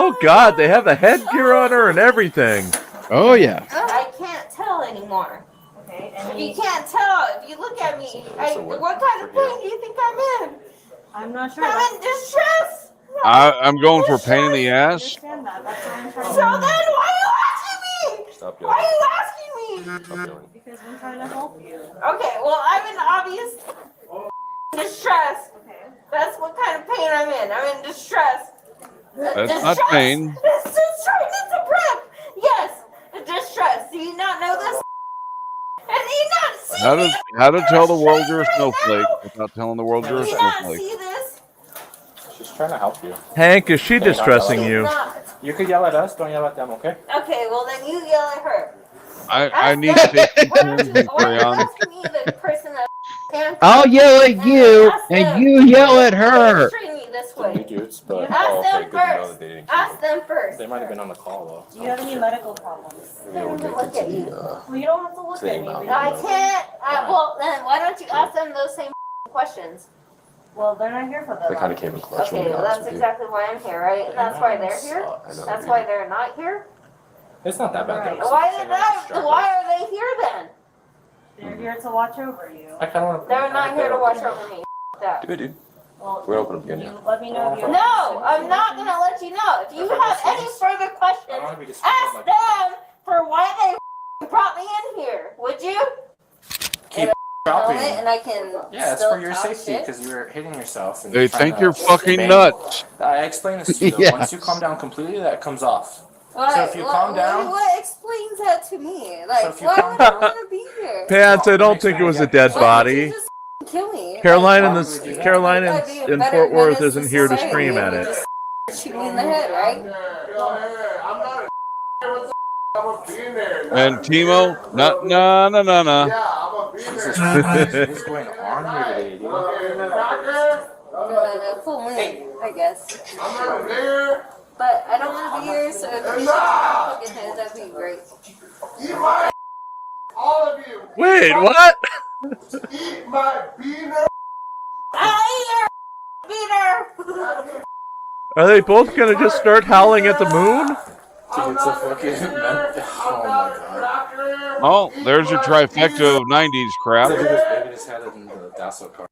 Speaker 2: Oh, God, they have the headgear on her and everything.
Speaker 3: Oh, yeah.
Speaker 10: I can't tell anymore. Okay, and you can't tell if you look at me. What kind of pain do you think I'm in?
Speaker 12: I'm not sure.
Speaker 10: I'm in distress.
Speaker 1: I'm going for pain in the ass.
Speaker 10: So then why are you asking me?
Speaker 6: Stop
Speaker 10: Why are
Speaker 6: yelling.
Speaker 10: you asking me?
Speaker 6: Stop yelling.
Speaker 12: Because I'm trying to help you.
Speaker 10: Okay, well I'm in obvious distress.
Speaker 12: Okay.
Speaker 10: That's what kind of pain I'm in. I'm in distress.
Speaker 1: That's not pain.
Speaker 10: It's distress. It's a breath. Yes, distress. Do you not know this? And do you not see
Speaker 1: How to tell the world you're a snowflake without telling the world you're a
Speaker 10: Do you not
Speaker 1: snowflake.
Speaker 10: see this?
Speaker 8: She's trying to help you.
Speaker 2: Hank, is she distressing you?
Speaker 10: Not.
Speaker 8: You could yell at us, don't yell at them, okay?
Speaker 10: Okay, well then you yell at her.
Speaker 1: I need safety pins and crayons.
Speaker 10: Ask me, the person that
Speaker 3: I'll yell at you, and you yell at her.
Speaker 10: treat me this way.
Speaker 8: Dudes, but
Speaker 10: Ask them first. Ask them first.
Speaker 8: they might have been on the call though.
Speaker 12: Do you have any medical problems?
Speaker 10: They don't even look at you.
Speaker 12: Well, you don't have to look at me.
Speaker 10: I can't. Well, then why don't you ask them those same questions?
Speaker 12: Well, they're not here for that.
Speaker 8: They kind of came in clutch.
Speaker 10: Okay, well, that's exactly why I'm here, right? That's why they're here. That's why they're not here.
Speaker 8: It's not that bad. though.
Speaker 10: Why did that? Why are they here then?
Speaker 12: They're here to watch over you.
Speaker 8: I kind of want to.
Speaker 10: They're not here to watch over me. That.
Speaker 6: Do it, dude.
Speaker 12: Well,
Speaker 8: We're open again,
Speaker 12: you
Speaker 8: yeah.
Speaker 12: let me know if you have
Speaker 10: No, I'm not gonna let you know. If you have any further questions, ask them for why they brought me in here. Would you?
Speaker 8: Keep
Speaker 10: Helmet and I can.
Speaker 8: Yeah, it's
Speaker 10: still
Speaker 8: for your
Speaker 10: talk
Speaker 8: safety
Speaker 10: shit?
Speaker 8: because you were hitting yourself. And
Speaker 1: They
Speaker 8: trying
Speaker 1: think
Speaker 8: to
Speaker 1: you're fucking
Speaker 8: bang.
Speaker 1: nuts.
Speaker 8: I explained this to you. Though.
Speaker 3: Yeah.
Speaker 8: Once you calm down completely, that comes off.
Speaker 10: What?
Speaker 8: So if you calm down-
Speaker 10: what explains that to me? Like,
Speaker 8: if you
Speaker 10: why
Speaker 8: calm
Speaker 10: would I want to be here?
Speaker 2: Pants, I don't think it was a dead
Speaker 10: Why
Speaker 2: body.
Speaker 10: would you just kill me?
Speaker 2: Caroline
Speaker 8: Why
Speaker 2: in
Speaker 8: would we do that?
Speaker 2: Caroline
Speaker 10: I'd be a
Speaker 2: in
Speaker 10: better
Speaker 2: Fort Worth
Speaker 10: menace to
Speaker 2: isn't here to
Speaker 10: society
Speaker 2: scream
Speaker 10: if
Speaker 2: at
Speaker 10: you
Speaker 2: it.
Speaker 10: just shoot me in the head, right?
Speaker 1: And Timo, no.
Speaker 8: Jesus Christ, what is going on here today, dude?
Speaker 10: Full moon, I guess. But I don't want to be here, so if you shoot my fucking head, that'd be great.
Speaker 2: Wait, what?
Speaker 10: I eat your beater!
Speaker 2: Are they both gonna just start howling at the moon?
Speaker 8: Dude, it's a fucking. Oh my god.
Speaker 1: Oh, there's your trifecta of 90s crap.
Speaker 8: Maybe just had a Paso car.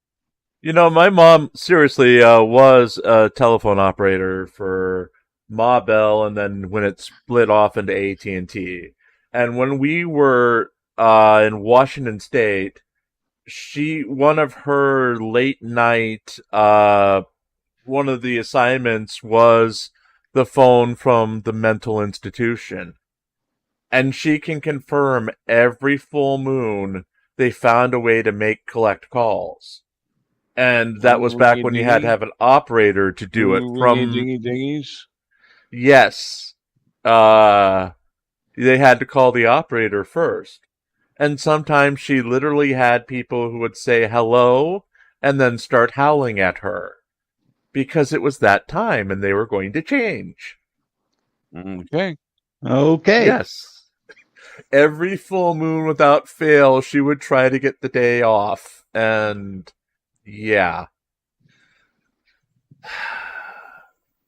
Speaker 2: You know, my mom seriously was a telephone operator for Ma Bell, and then when it split off into AT&T. And when we were in Washington State, one of her late night one of the assignments was the phone from the mental institution. And she can confirm every full moon they found a way to collect calls. And that was back when you had to have an operator to do it from...
Speaker 1: Dingy-dingies?
Speaker 2: Yes. They had to call the operator first. And sometimes she literally had people who would say hello and then start howling at her. Because it was that time and they were going to change.
Speaker 1: Okay.
Speaker 2: Yes. Every full moon without fail, she would try to get the day off. And yeah.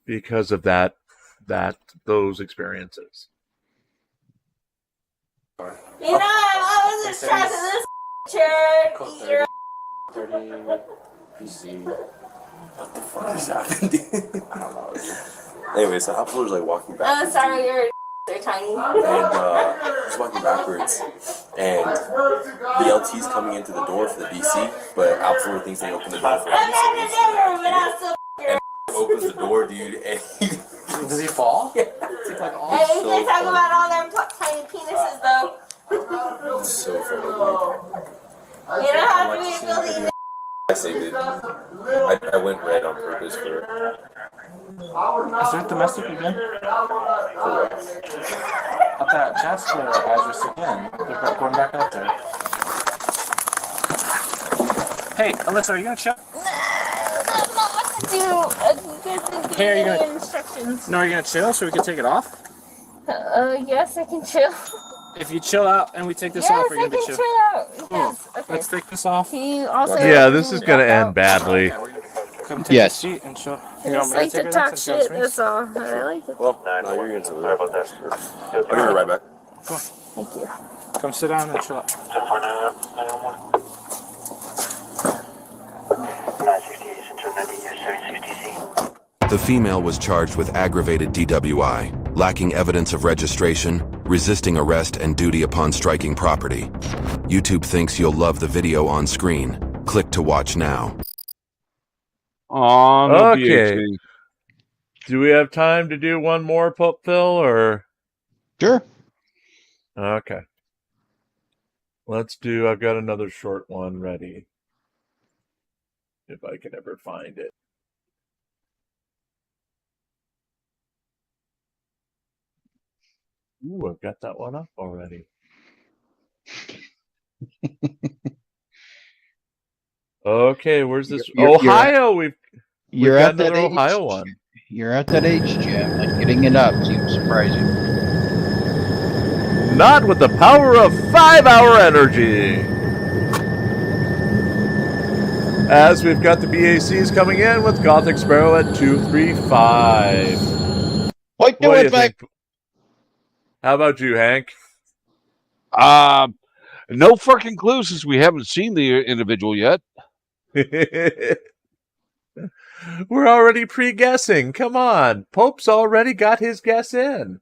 Speaker 2: Because of those experiences.
Speaker 10: You know, I was just trapped in this chair.
Speaker 8: 30 PC. What the fuck is happening? I don't know. Anyway, so Apple was like walking back.
Speaker 10: I'm sorry, you're tiny.
Speaker 8: And he's walking backwards. And the LT's coming into the door for the DC, but Apple thinks they open the door for him. And opens the door, dude, and does he fall? Yeah. It's like all
Speaker 10: Hey, they talk about all their tiny penises, though.
Speaker 8: It's so funny.
Speaker 10: You don't have to be a building.
Speaker 8: I saved it. I went red on purpose for it. Is there domestic again? For what? At that Chatsworth address again. They're going back out there. Hey, Alyssa, are you gonna chill? Hey, are you gonna
Speaker 10: instructions?
Speaker 8: No, are you gonna chill so we can take it off?
Speaker 10: Yes, I can chill.
Speaker 8: If you chill out and we take this
Speaker 10: Yes,
Speaker 8: off, we're
Speaker 10: I
Speaker 8: gonna
Speaker 10: can
Speaker 8: be
Speaker 10: chill out. Yes. Okay.
Speaker 8: Let's take this off.
Speaker 10: Can you also?
Speaker 2: Yeah, this is going to end badly.
Speaker 8: Come take a seat and chill.
Speaker 10: I just like to talk shit. That's all. I like it.
Speaker 8: Well, no, you're gonna sorry about that. I'll give you right back. Come on.
Speaker 10: Thank you.
Speaker 8: Come sit down and chill out.
Speaker 4: 968 The female was charged with aggravated DWI, lacking evidence of registration, resisting arrest, and duty upon striking property. YouTube thinks you'll love the video on screen. Click to watch now.
Speaker 1: No
Speaker 2: Okay.
Speaker 1: PhD.
Speaker 2: Do we have time to do one more, Pope Phil, or?
Speaker 3: Sure.
Speaker 2: Okay. I've got another short one ready. If I can ever find it. Ooh, I've got that one up already. Okay, where's this? Ohio! We've got another Ohio one.
Speaker 3: You're at that age, Jim. Like getting it up seems surprising.
Speaker 2: Not with the power of 5-hour energy. As we've got the BACs coming in with Gothic Sparrow at 235.
Speaker 3: What do it back?
Speaker 2: How about you, Hank?
Speaker 1: No fucking clue since we haven't seen the individual yet.
Speaker 2: We're already pre-guessing. Come on. Pope's already got his guess in.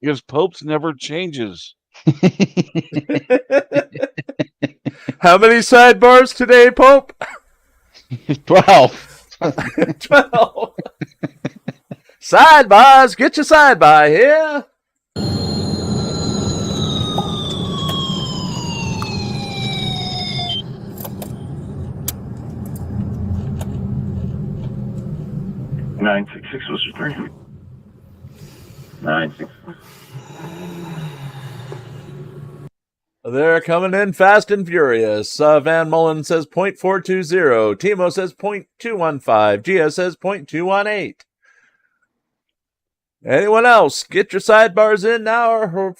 Speaker 1: Because Pope's never changes.
Speaker 2: How many sidebars today, Pope?
Speaker 3: 12.
Speaker 2: 12. Sidebars. Get your sidebar here.
Speaker 13: Nine 6 was returning. 9 6.
Speaker 2: They're coming in fast and furious. Van Mullen says 0.420. Timo says 0.215. Gia says 0.218. Anyone else? Get your sidebars in now or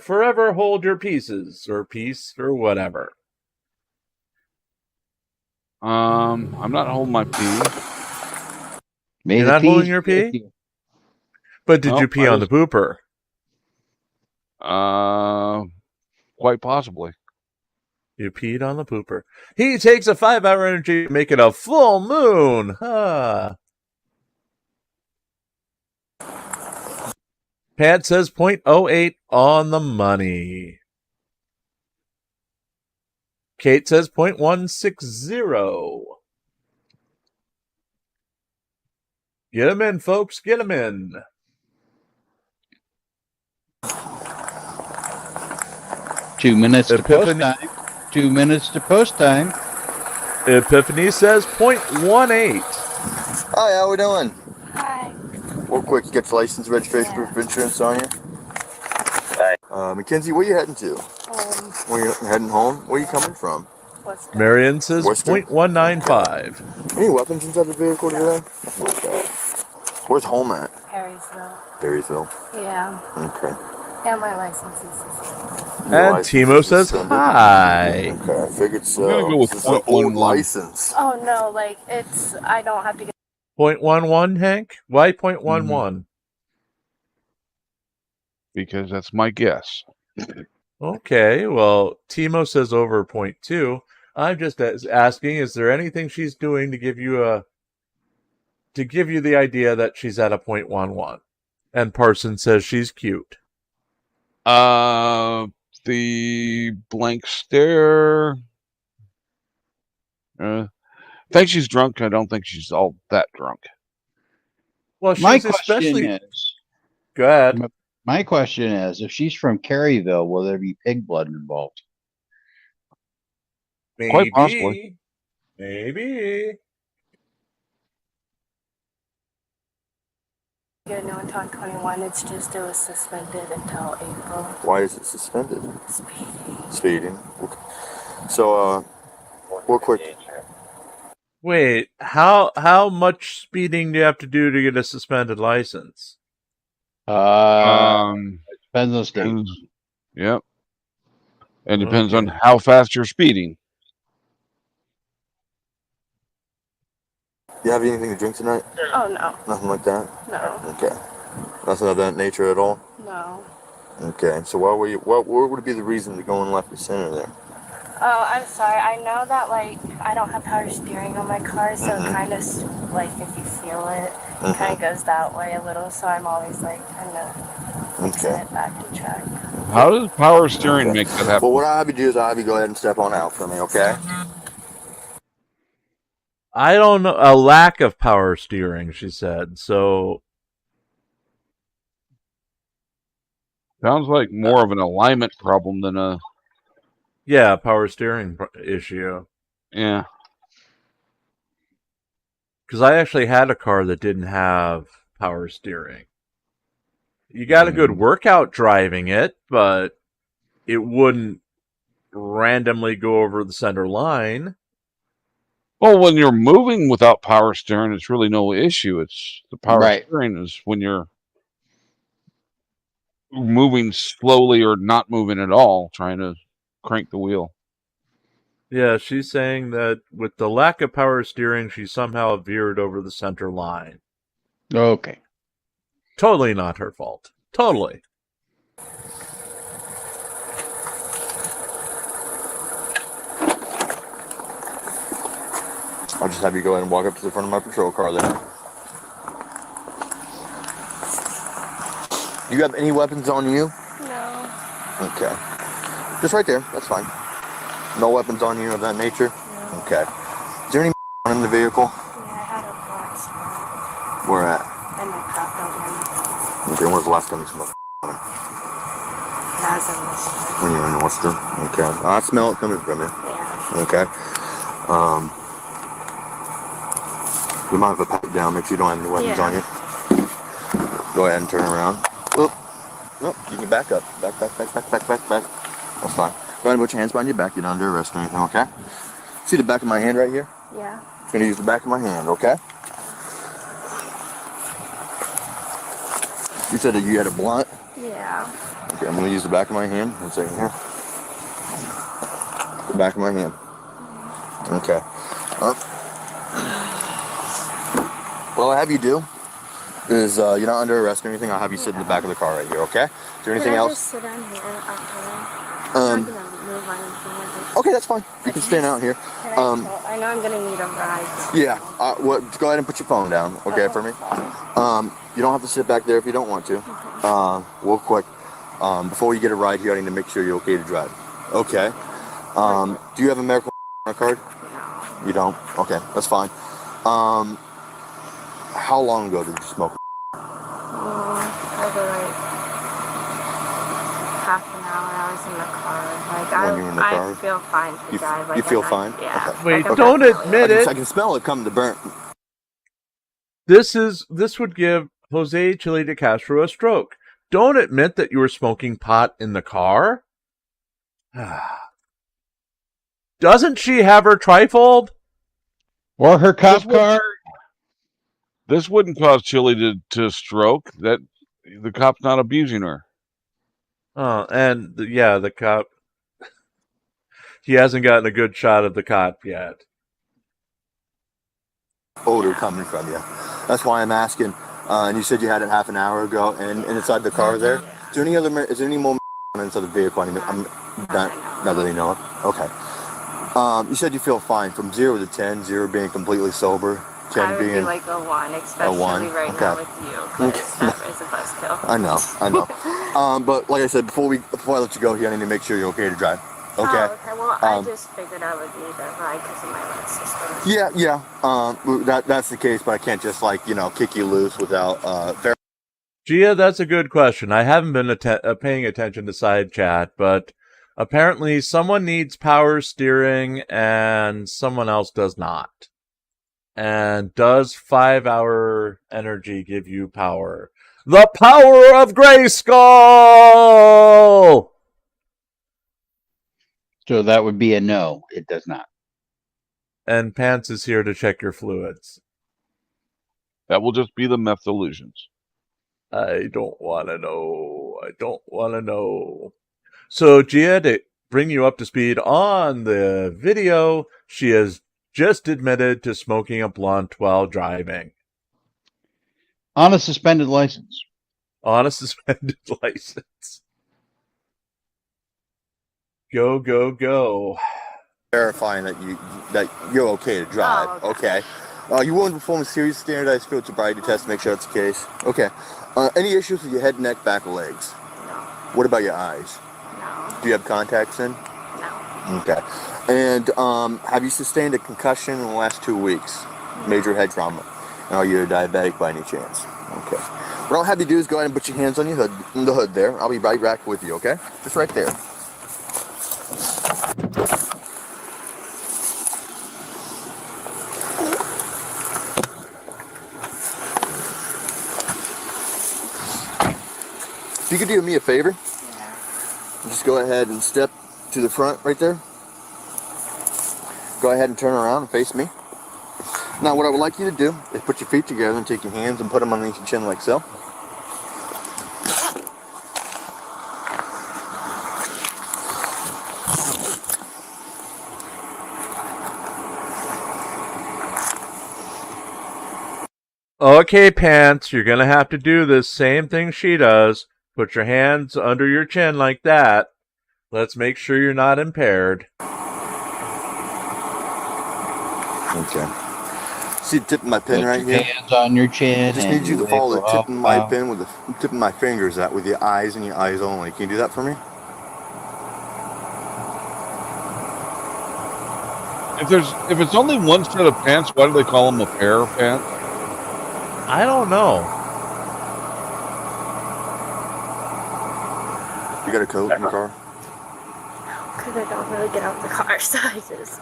Speaker 2: forever hold your pieces or piece or whatever.
Speaker 1: I'm not holding my pee.
Speaker 2: You're not holding your pee? But did you pee on the pooper?
Speaker 1: Quite possibly.
Speaker 2: You peed on the pooper. He takes a 5-hour energy to make it a full moon. Pat says 0.08 on the money. Kate says 0.160. Get him in, folks. Get him in.
Speaker 3: Two minutes to post
Speaker 2: Epiphany-
Speaker 3: time. 2 minutes to post time.
Speaker 2: Epiphany says 0.18.
Speaker 14: Hi, how we doing?
Speaker 7: Hi.
Speaker 14: Real quick, you get your license, registration, proof of insurance on you? Mackenzie, where you heading to? Where you heading home? Where you coming from?
Speaker 2: Marion says
Speaker 14: Worcester?
Speaker 2: 0.195.
Speaker 14: Any weapons inside the vehicle today? Nothing like that. Where's home at?
Speaker 7: Perrysville.
Speaker 14: Perrysville.
Speaker 7: Yeah.
Speaker 14: Okay.
Speaker 7: And my license is suspended.
Speaker 14: Your
Speaker 2: And
Speaker 14: license
Speaker 2: Timo
Speaker 14: is
Speaker 2: says
Speaker 14: suspended?
Speaker 2: hi.
Speaker 14: Okay, I figured so.
Speaker 1: I'm gonna go with
Speaker 14: This is an old
Speaker 1: 0.11.
Speaker 14: license.
Speaker 7: Oh no, like it's I don't have to get
Speaker 2: 0.11, Hank? Why 0.11?
Speaker 1: Because that's my guess.
Speaker 2: Okay, well, Timo says over 0.2. I'm just asking, is there anything she's doing to give you the idea that she's at a 0.11? And Parson says she's cute.
Speaker 1: The blank stare. I think she's drunk. I don't think she's all that drunk.
Speaker 2: Well,
Speaker 3: My
Speaker 2: she's especially.
Speaker 3: question is,
Speaker 2: Go ahead.
Speaker 3: my question is, if she's from Caryville, will there be pig blood involved?
Speaker 2: Maybe.
Speaker 1: Quite possibly.
Speaker 2: Maybe.
Speaker 7: a new until I'm 21. It's just it was suspended until April.
Speaker 14: Why is it suspended?
Speaker 7: Speeding.
Speaker 14: Speeding. Okay. So, real quick.
Speaker 2: Wait, how much speeding do you have to do to get a suspended license?
Speaker 3: It depends on state.
Speaker 1: Yep. And depends on how fast you're speeding.
Speaker 14: You have anything to drink tonight?
Speaker 7: Oh no.
Speaker 14: Nothing like that?
Speaker 7: No.
Speaker 14: Okay. Nothing of that nature at all?
Speaker 7: No.
Speaker 14: Okay. So what would be the reason to go in left or center there?
Speaker 7: Oh, I'm sorry. I know that like I don't have power steering on my car, so it kind of like if you feel it, it kind of goes that way a little. So I'm always like kind of fixing it back to track.
Speaker 1: How does power steering make that happen?
Speaker 14: Well, what I'll have you do is I'll have you go ahead and step on out for me, okay?
Speaker 2: I don't know. A lack of power steering, she said. So.
Speaker 1: Sounds like more of an alignment problem than a.
Speaker 2: Yeah, power steering issue.
Speaker 1: Yeah.
Speaker 2: Because I actually had a car that didn't have power steering. You got a good workout driving it, but it wouldn't randomly go over the center line.
Speaker 1: Well, when you're moving without power steering, it's really no issue. It's the power steering is when you're moving slowly or not moving at all, trying to crank the wheel.
Speaker 2: Yeah, she's saying that with the lack of power steering, she somehow veered over the center line.
Speaker 3: Okay.
Speaker 2: Totally not her fault. Totally.
Speaker 14: I'll just have you go ahead and walk up to the front of my patrol car there. Do you have any weapons on you?
Speaker 7: No.
Speaker 14: Okay. Just right there. That's fine. No weapons on you of that nature? No. Okay. Is there any in the vehicle?
Speaker 7: Yeah, I had a black spot.
Speaker 14: Where at?
Speaker 7: And my cop don't
Speaker 14: Okay, when was the last time you smoked?
Speaker 7: As in Worcester.
Speaker 14: When you were in Worcester? Okay. I smell it coming from you.
Speaker 7: Yeah.
Speaker 14: Okay. You mind if I pat you down, make sure you don't have any weapons on you? Go ahead and turn around. Oop. Nope, you can back up. Back. That's fine. Go ahead and put your hands behind your back. You're not under arrest or anything, okay? See the back of my hand right here?
Speaker 7: Yeah.
Speaker 14: I'm going to use the back of my hand, okay? You said that you had a blunt?
Speaker 7: Yeah.
Speaker 14: Okay, I'm going to use the back of my hand. One second here. The back of my hand. Okay. What I'll have you do is you're not under arrest or anything. I'll have you sit in the back of the car right here, okay? Is there anything else?
Speaker 7: Just sit down here out here.
Speaker 14: Um,
Speaker 7: I'm gonna move
Speaker 10: run into him.
Speaker 14: Okay, that's fine. You can stand out here.
Speaker 10: I know I'm gonna need a ride.
Speaker 14: Yeah. Well, go ahead and put your phone down, okay, for me. You don't have to sit back there if you don't want to. Real quick. Before you get a ride here, I need to make sure you're okay to drive. Okay. Do you have a medical card?
Speaker 10: No.
Speaker 14: You don't? Okay, that's fine. How long ago did you smoke?
Speaker 10: Probably like half an hour. I was in the car. Like
Speaker 14: When you were in the car?
Speaker 10: I feel fine to drive. Like,
Speaker 14: You feel
Speaker 10: I'm
Speaker 14: fine?
Speaker 10: not- Yeah.
Speaker 14: Okay.
Speaker 2: Wait,
Speaker 10: Like, I'm
Speaker 2: don't
Speaker 10: not really-
Speaker 2: admit it.
Speaker 14: I can smell it coming to burn.
Speaker 2: This would give Jose Chili de Castro a stroke. Don't admit that you were smoking pot in the car. Doesn't she have her trifold?
Speaker 3: Or her cop car?
Speaker 1: This wouldn't cause Chili to stroke. That the cop's not abusing her.
Speaker 2: Oh, and the cop. He hasn't gotten a good shot of the cop yet.
Speaker 14: Odor coming from you. That's why I'm asking. And you said you had it half an hour ago, and inside the car there. Is there any more inside the vehicle? I'm not that you know of. Okay. You said you feel fine from 0 to 10. 0 being completely sober, 10
Speaker 10: I would
Speaker 14: being
Speaker 10: be like a 1, especially right
Speaker 14: Okay.
Speaker 10: now with you. Because that is a buzzkill.
Speaker 14: I know. But like I said, before I let you go here, I need to make sure you're okay to drive. Okay.
Speaker 10: Oh, okay. Well, I just figured I would need a ride because of my leg system.
Speaker 14: Yeah. That's the case, but I can't just kick you loose without
Speaker 2: Gia, that's a good question. I haven't been paying attention to side chat, but apparently someone needs power steering and someone else does not. And does 5-hour energy give you power? The power of Grayskull!
Speaker 3: So that would be a no. It does not.
Speaker 2: And Pants is here to check your fluids.
Speaker 1: That will just be the meth illusions.
Speaker 2: I don't want to know. I don't want to know. So, Gia, to bring you up to speed on the video, she has just admitted to smoking a blunt while driving.
Speaker 3: On a suspended license.
Speaker 2: On a suspended license. Go, go, go.
Speaker 14: verifying that you're okay to drive.
Speaker 10: Oh,
Speaker 14: okay. You willing to perform a serious standardized field sobriety test to make sure that's the case? Okay. Any issues with your head, neck, back, or legs?
Speaker 10: No.
Speaker 14: What about your eyes?
Speaker 10: No.
Speaker 14: Do you have contacts in?
Speaker 10: No.
Speaker 14: Okay. And have you sustained a concussion in the last 2 weeks? Major head trauma? Are you diabetic by any chance? Okay. What I'll have you do is go ahead and put your hands on your hood, in the hood there. I'll be right back with you, okay? Just right there. If you could do me a favor, just go ahead and step to the front right there. Go ahead and turn around and face me. Now what I would like you to do is put your feet together and take your hands and put them underneath your chin like so.
Speaker 2: Okay, Pants, you're going to have to do this same thing she does. Put your hands under your chin like that. Let's make sure you're not impaired.
Speaker 14: Okay. See the tip of my pen right
Speaker 3: your
Speaker 14: here?
Speaker 3: hands on your chin.
Speaker 14: I just
Speaker 3: and
Speaker 14: need you to follow the
Speaker 3: wiggle
Speaker 14: tip of my
Speaker 3: up.
Speaker 14: pen with the tip of my fingers out with your eyes and your eyes only. Can you do that for me?
Speaker 1: If it's only one set of pants, why do they call them a pair of pants?
Speaker 2: I don't know.
Speaker 14: You got a coat in the car?
Speaker 10: Because I don't really get out the car, so I just...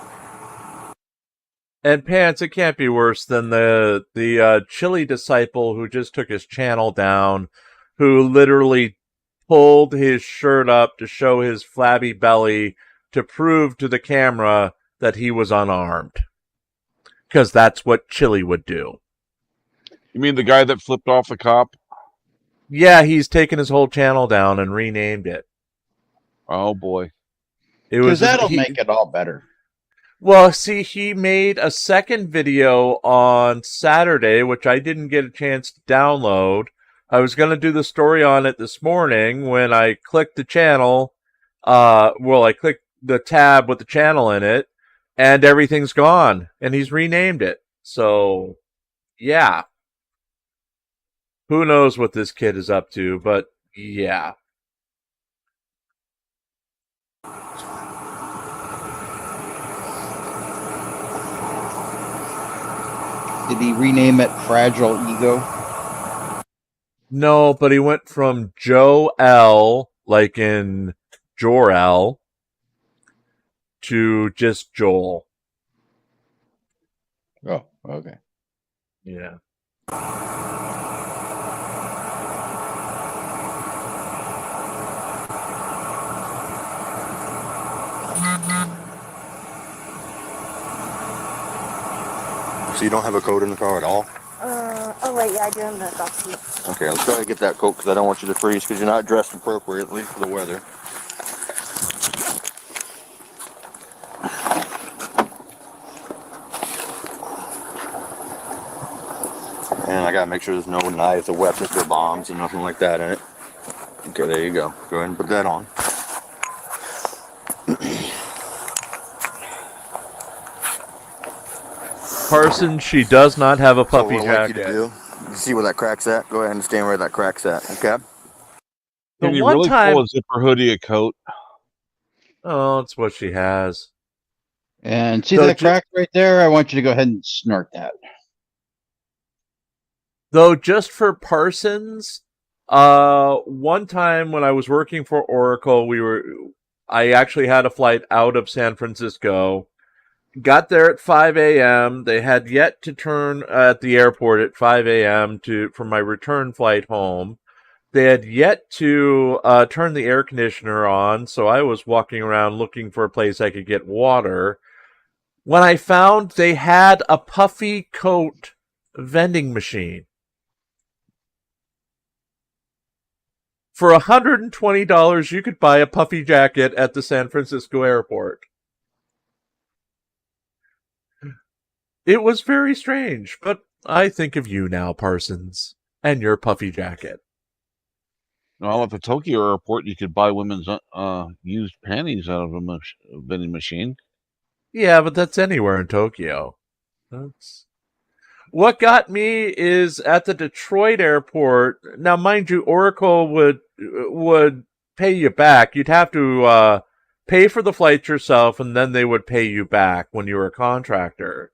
Speaker 2: And Pants, it can't be worse than the Chili disciple who just took his channel down, who literally pulled his shirt up to show his flabby belly to prove to the camera that he was unarmed. Because that's what Chili would do.
Speaker 1: You mean the guy that flipped off the cop?
Speaker 2: Yeah, he's taken his whole channel down and renamed it.
Speaker 1: Oh boy.
Speaker 3: Because that'll make it all better.
Speaker 2: Well, see, he made a second video on Saturday, which I didn't get a chance to download. I was going to do the story on it this morning when I clicked the channel. I clicked the tab with the channel in it, and everything's gone, and he's renamed it. So, yeah. Who knows what this kid is up to, but yeah.
Speaker 3: Did he rename it Fragile Ego?
Speaker 2: No, but he went from Joe L, like in Jor-El, to just Joel.
Speaker 3: Oh, okay.
Speaker 2: Yeah.
Speaker 14: So you don't have a coat in the car at all?
Speaker 10: Oh wait, yeah, I do have the box seat.
Speaker 14: Okay, let's try to get that coat because I don't want you to freeze because you're not dressed appropriately for the weather. And I gotta make sure there's no knives or weapons or bombs and nothing like that in it. Okay, there you go. Go ahead and put that on.
Speaker 2: Parson, she does not have a puffy
Speaker 14: So what I'd like you
Speaker 2: jacket.
Speaker 14: to do, you see where that crack's at? Go ahead and stand where that crack's at, okay?
Speaker 2: The
Speaker 1: Can you
Speaker 2: one
Speaker 1: really
Speaker 2: time-
Speaker 1: pull a zipper hoodie a coat?
Speaker 2: Oh, it's what she has.
Speaker 3: And see
Speaker 2: So
Speaker 3: that crack right there? I want you to go ahead and snort that.
Speaker 2: Though, just for Parsons, one time when I was working for Oracle, I actually had a flight out of San Francisco. Got there at 5 a.m. They had yet to turn at the airport at 5 a.m. for my return flight home. They had yet to turn the air conditioner on, so I was walking around looking for a place I could get water. When I found they had a puffy coat vending machine. For $120, you could buy a puffy jacket at the San Francisco airport. It was very strange, but I think of you now, Parsons, and your puffy jacket.
Speaker 1: Well, at the Tokyo airport, you could buy women's used panties out of a vending machine.
Speaker 2: Yeah, but that's anywhere in Tokyo. What got me is at the Detroit airport. Now, mind you, Oracle would pay you back. You'd have to pay for the flights yourself, and then they would pay you back when you were a contractor.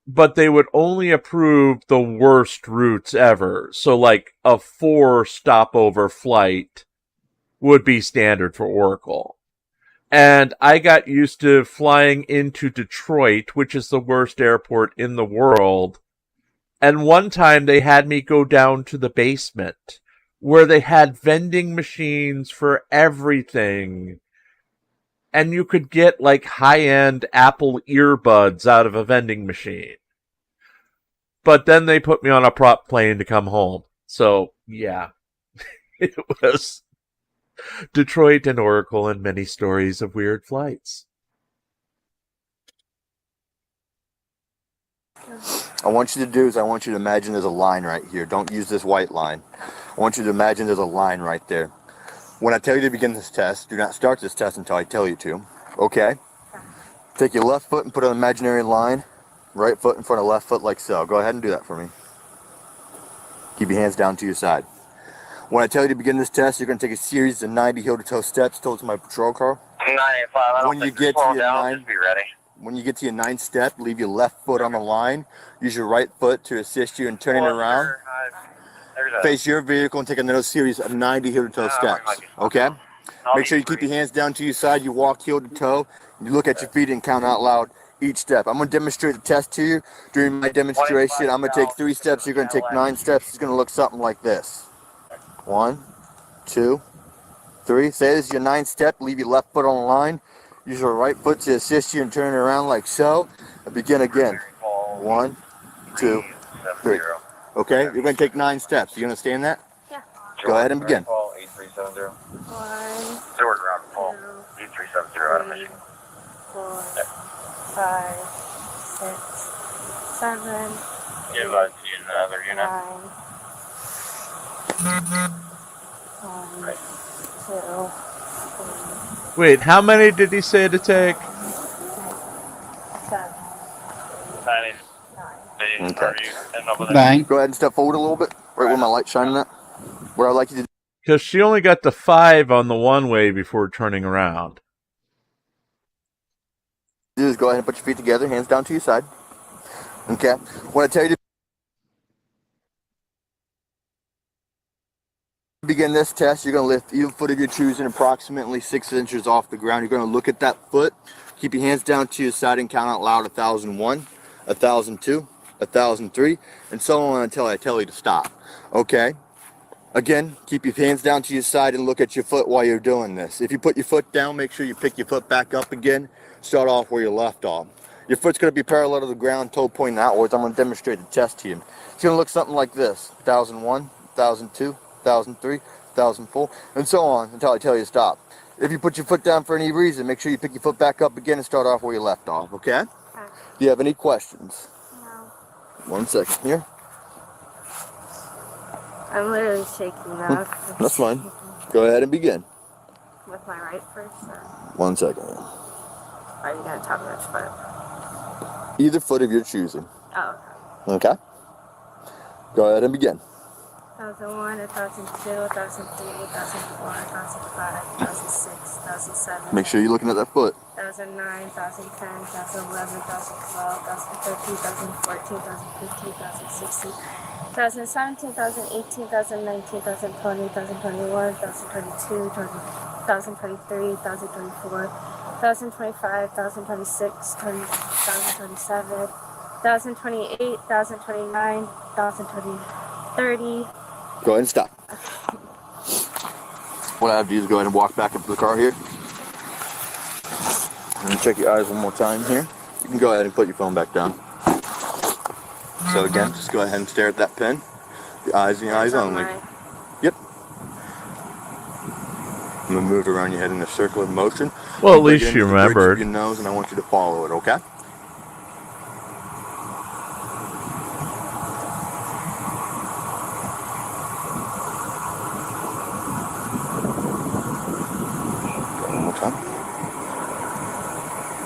Speaker 2: But they would only approve the worst routes ever. So, like, a 4 stopover flight would be standard for Oracle. And I got used to flying into Detroit, which is the worst airport in the world. And one time they had me go down to the basement, where they had vending machines for everything. And you could get, like, high-end Apple earbuds out of a vending machine. But then they put me on a prop plane to come home. So, yeah. It was Detroit and Oracle and many stories of weird flights.
Speaker 14: I want you to do is I want you to imagine there's a line right here. Don't use this white line. I want you to imagine there's a line right there. When I tell you to begin this test, do not start this test until I tell you to. Okay? Take your left foot and put an imaginary line. Right foot in front of left foot like so. Go ahead and do that for me. Keep your hands down to your side. When I tell you to begin this test, you're going to take a series of 90 heel-to-toe steps towards my patrol car.
Speaker 15: 985, I don't
Speaker 14: When you
Speaker 15: think
Speaker 14: get to
Speaker 15: slow
Speaker 14: your
Speaker 15: down,
Speaker 14: 9,
Speaker 15: just be ready.
Speaker 14: when you get to your 9th step, leave your left foot on the line. Use your right foot to assist you in turning around. Face your vehicle and take another series of 90 heel-to-toe steps. Okay? Make sure you keep your hands down to your side. You walk heel-to-toe. You look at your feet and count out loud each step. I'm going to demonstrate the test to you. During my demonstration, I'm going to take 3 steps. You're going to take 9 steps. It's going to look something like this. 1, 2, 3. Say this is your 9th step. Leave your left foot on the line. Use your right foot to assist you and turn it around like so. And begin again. 1, 2, 3. Okay? You're going to take 9 steps. You understand that?
Speaker 10: Yeah.
Speaker 14: Go ahead and begin.
Speaker 15: 8370.
Speaker 10: 1,
Speaker 15: Stewart ground call. 8370 out of Michigan.
Speaker 10: 4, 5, 6, 7,
Speaker 15: Give us another unit.
Speaker 10: 9, 1, 2, 3,
Speaker 2: Wait, how many did he say to take?
Speaker 15: 90.
Speaker 14: Okay.
Speaker 15: Are you heading over there?
Speaker 3: Bang.
Speaker 14: Go ahead and step forward a little bit, right where my light's shining at. What I'd like you to
Speaker 2: Because she only got to 5 on the one-way before turning around.
Speaker 14: do is go ahead and put your feet together, hands down to your side. Okay? When I tell you to begin this test, you're going to lift either foot of your choosing approximately 6 inches off the ground. You're going to look at that foot, keep your hands down to your side and count out loud 1,001, 1,002, 1,003, and so on until I tell you to stop. Okay? Again, keep your hands down to your side and look at your foot while you're doing this. If you put your foot down, make sure you pick your foot back up again. Start off where you left off. Your foot's going to be parallel to the ground, toe pointing outwards. I'm going to demonstrate the test to you. It's going to look something like this. 1,001, 1,002, 1,003, 1,004, and so on until I tell you to stop. If you put your foot down for any reason, make sure you pick your foot back up again and start off where you left off, okay? Do you have any questions? No. 1 second here.
Speaker 7: I'm literally shaking now.
Speaker 14: That's fine. Go ahead and begin.
Speaker 7: With my right first, or
Speaker 14: 1 second.
Speaker 7: are you gonna tell me which foot?
Speaker 14: Either foot of your choosing.
Speaker 7: Oh,
Speaker 14: Okay? Go ahead and begin.
Speaker 7: 1,001, 1,002, 1,003, 1,004, 1,005, 1,006, 1,007.
Speaker 14: Make sure you're looking at that foot.
Speaker 7: 1,009, 1,010, 1,011, 1,012, 1,013, 1,014, 1,015, 1,016, 1,017, 1,018, 1,019, 1,020, 1,021, 1,022, 1,023, 1,024, 1,025, 1,026, 1,027, 1,028, 1,029, 1,030.
Speaker 14: Go ahead and stop. What I have to do is go ahead and walk back up to the car here. And check your eyes one more time here. You can go ahead and put your phone back down. So again, just go ahead and stare at that pen. The eyes and your eyes only. Yep. I'm going to move around your head in a circle of motion.
Speaker 2: Well, at least you remembered.
Speaker 14: Your nose, and I want you to follow it, okay? One more time.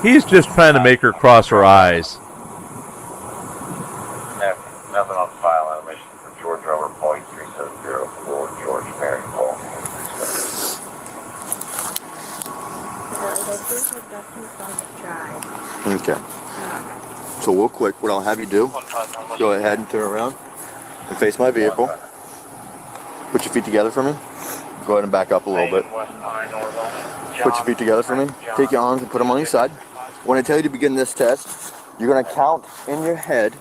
Speaker 2: He's just trying to make her cross her eyes.
Speaker 15: Nothing on file on a mission for George Robert Paul 370 Lord George Mary Paul.
Speaker 14: Okay. So real quick, what I'll have you do, go ahead and turn around and face my vehicle. Put your feet together for me. Go ahead and back up a little bit. Put your feet together for me. Take your arms and put them on your side. When I tell you to begin this test, you're going to count in your head,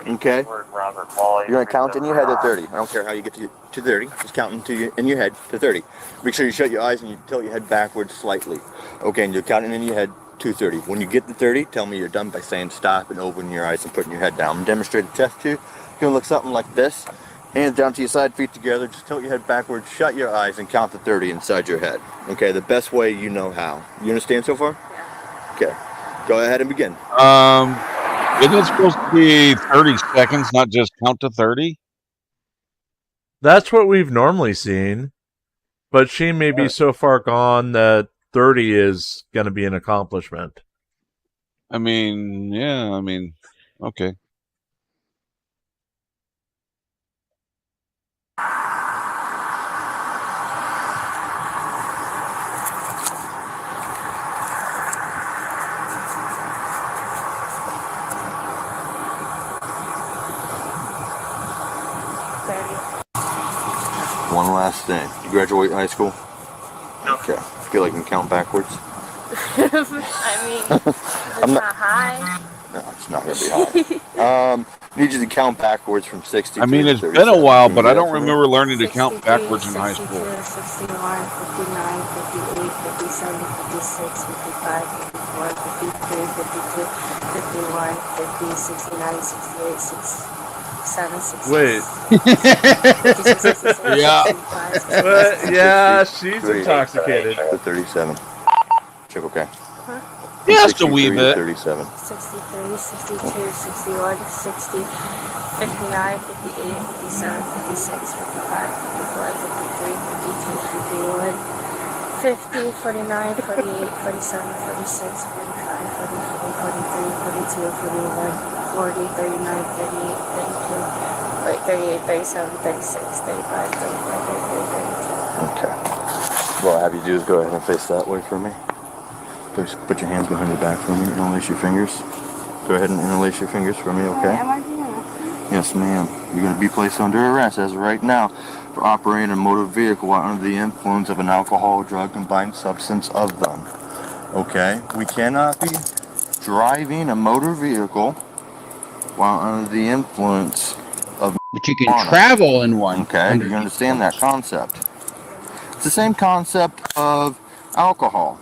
Speaker 14: okay? You're going to count in your head to 30. I don't care how you get to 30. Just count in your head to 30. Make sure you shut your eyes and you tilt your head backwards slightly. Okay, and you're counting in your head to 30. When you get to 30, tell me you're done by saying stop and opening your eyes and putting your head down. I'm going to demonstrate the test to you. It's going to look something like this. Hands down to your side, feet together. Just tilt your head backwards, shut your eyes, and count to 30 inside your head. Okay, the best way you know how. You understand so far? Yeah. Okay. Go ahead and begin.
Speaker 1: Isn't it supposed to be 30 seconds, not just count to 30?
Speaker 2: That's what we've normally seen. But she may be so far gone that 30 is going to be an accomplishment.
Speaker 1: I mean, yeah, okay.
Speaker 14: One last thing. You graduate high school? No. Okay. Feel like you can count backwards?
Speaker 7: I mean, it's not high.
Speaker 14: No, it's not going to be high. Need you to count backwards from 60
Speaker 1: I mean,
Speaker 14: to
Speaker 1: it's
Speaker 14: 37.
Speaker 1: been a while, but I don't remember learning to count backwards in high school.
Speaker 7: 61, 59, 58, 57, 56, 55, 54, 53, 52, 51, 50, 69, 68, 67, 68.
Speaker 2: Wait.
Speaker 7: 56, 67,
Speaker 1: Yeah.
Speaker 7: 65,
Speaker 2: Yeah, she's intoxicated.
Speaker 14: To 37. Check okay.
Speaker 1: Just a wee bit.
Speaker 14: 37.
Speaker 7: 63, 62, 61, 60, 59, 58, 57, 56, 55, 54, 53, 52, 51, 50, 49, 48, 47, 46, 45, 44, 43, 42, 41, 40, 39, 38, 32, 38, 37, 36, 35, 34, 33, 32.
Speaker 14: Okay. What I'll have you do is go ahead and face that way for me. Please put your hands behind your back for me. Interlace your fingers. Go ahead and interlace your fingers for me, okay?
Speaker 7: Am I doing that?
Speaker 14: Yes, ma'am. You're going to be placed under arrest as of right now for operating a motor vehicle while under the influence of an alcohol, drug, combined substance of them. Okay? We cannot be driving a motor vehicle while under the influence of
Speaker 3: But you can
Speaker 14: marijuana.
Speaker 3: travel in one.
Speaker 14: Okay? You understand that concept? It's the same concept of alcohol.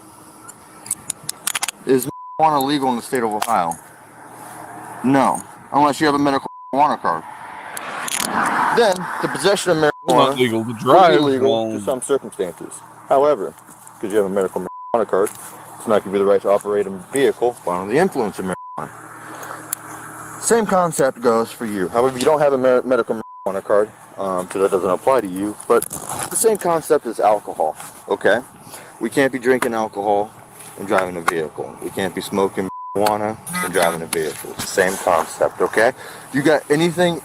Speaker 14: Is marijuana legal in the state of Ohio? No, unless you have a medical marijuana card. Then the possession of marijuana
Speaker 1: Well, not legal to
Speaker 14: could
Speaker 1: drive.
Speaker 14: be legal
Speaker 1: Well,
Speaker 14: to some circumstances. However, because you have a medical marijuana card, it's not going to be the right to operate a vehicle while under the influence of marijuana. Same concept goes for you. However, you don't have a medical marijuana card, so that doesn't apply to you. But the same concept as alcohol. Okay, we can't be drinking alcohol and driving a vehicle. We can't be smoking marijuana and driving a vehicle. It's the same concept. Okay, you got anything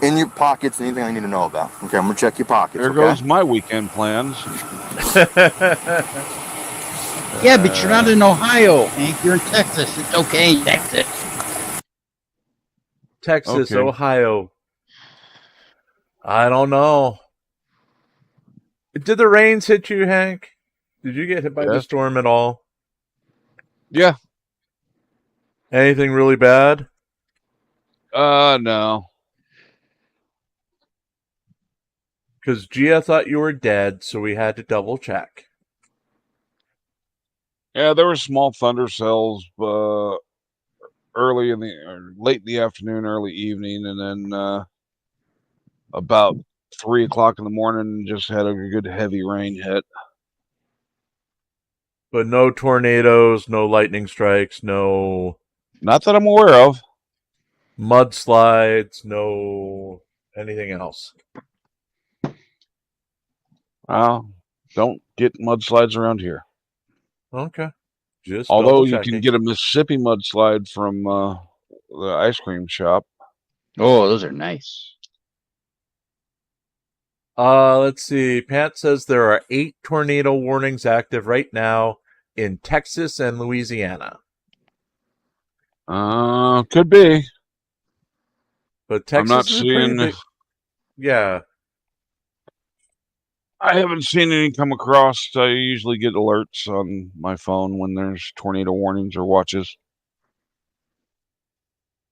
Speaker 14: in your pockets? Anything I need to know about? Okay, I'm gonna check your pockets.
Speaker 1: there goes my weekend plans.
Speaker 3: Yeah, but you're not in Ohio, Hank. You're in Texas. It's okay in Texas.
Speaker 2: Texas,
Speaker 1: Okay.
Speaker 2: Ohio. I don't know. Did the rains hit you, Hank? Did you get hit by the
Speaker 1: Yes.
Speaker 2: storm at all?
Speaker 1: Yeah.
Speaker 2: Anything really bad?
Speaker 1: No.
Speaker 2: Because Gia thought you were dead, so we had to double check.
Speaker 1: Yeah, there were small thunder cells early in the or late in the afternoon, early evening, and then about 3 o'clock in the morning, just had a good heavy rain hit.
Speaker 2: But no tornadoes, no lightning strikes, no
Speaker 1: Not that I'm aware of.
Speaker 2: mudslides, no anything else.
Speaker 1: Don't get mudslides around here.
Speaker 2: Okay. Just
Speaker 1: Although you
Speaker 2: double-checking.
Speaker 1: can get a Mississippi mudslide from the ice cream shop.
Speaker 3: Oh, those are nice.
Speaker 2: Let's see. Pat says there are 8 tornado warnings active right now in Texas and Louisiana.
Speaker 1: Could be.
Speaker 2: But Texas
Speaker 1: I'm not
Speaker 2: is a pretty
Speaker 1: seeing.
Speaker 2: big... Yeah.
Speaker 1: I haven't seen any come across. I usually get alerts on my phone when there's tornado warnings or watches.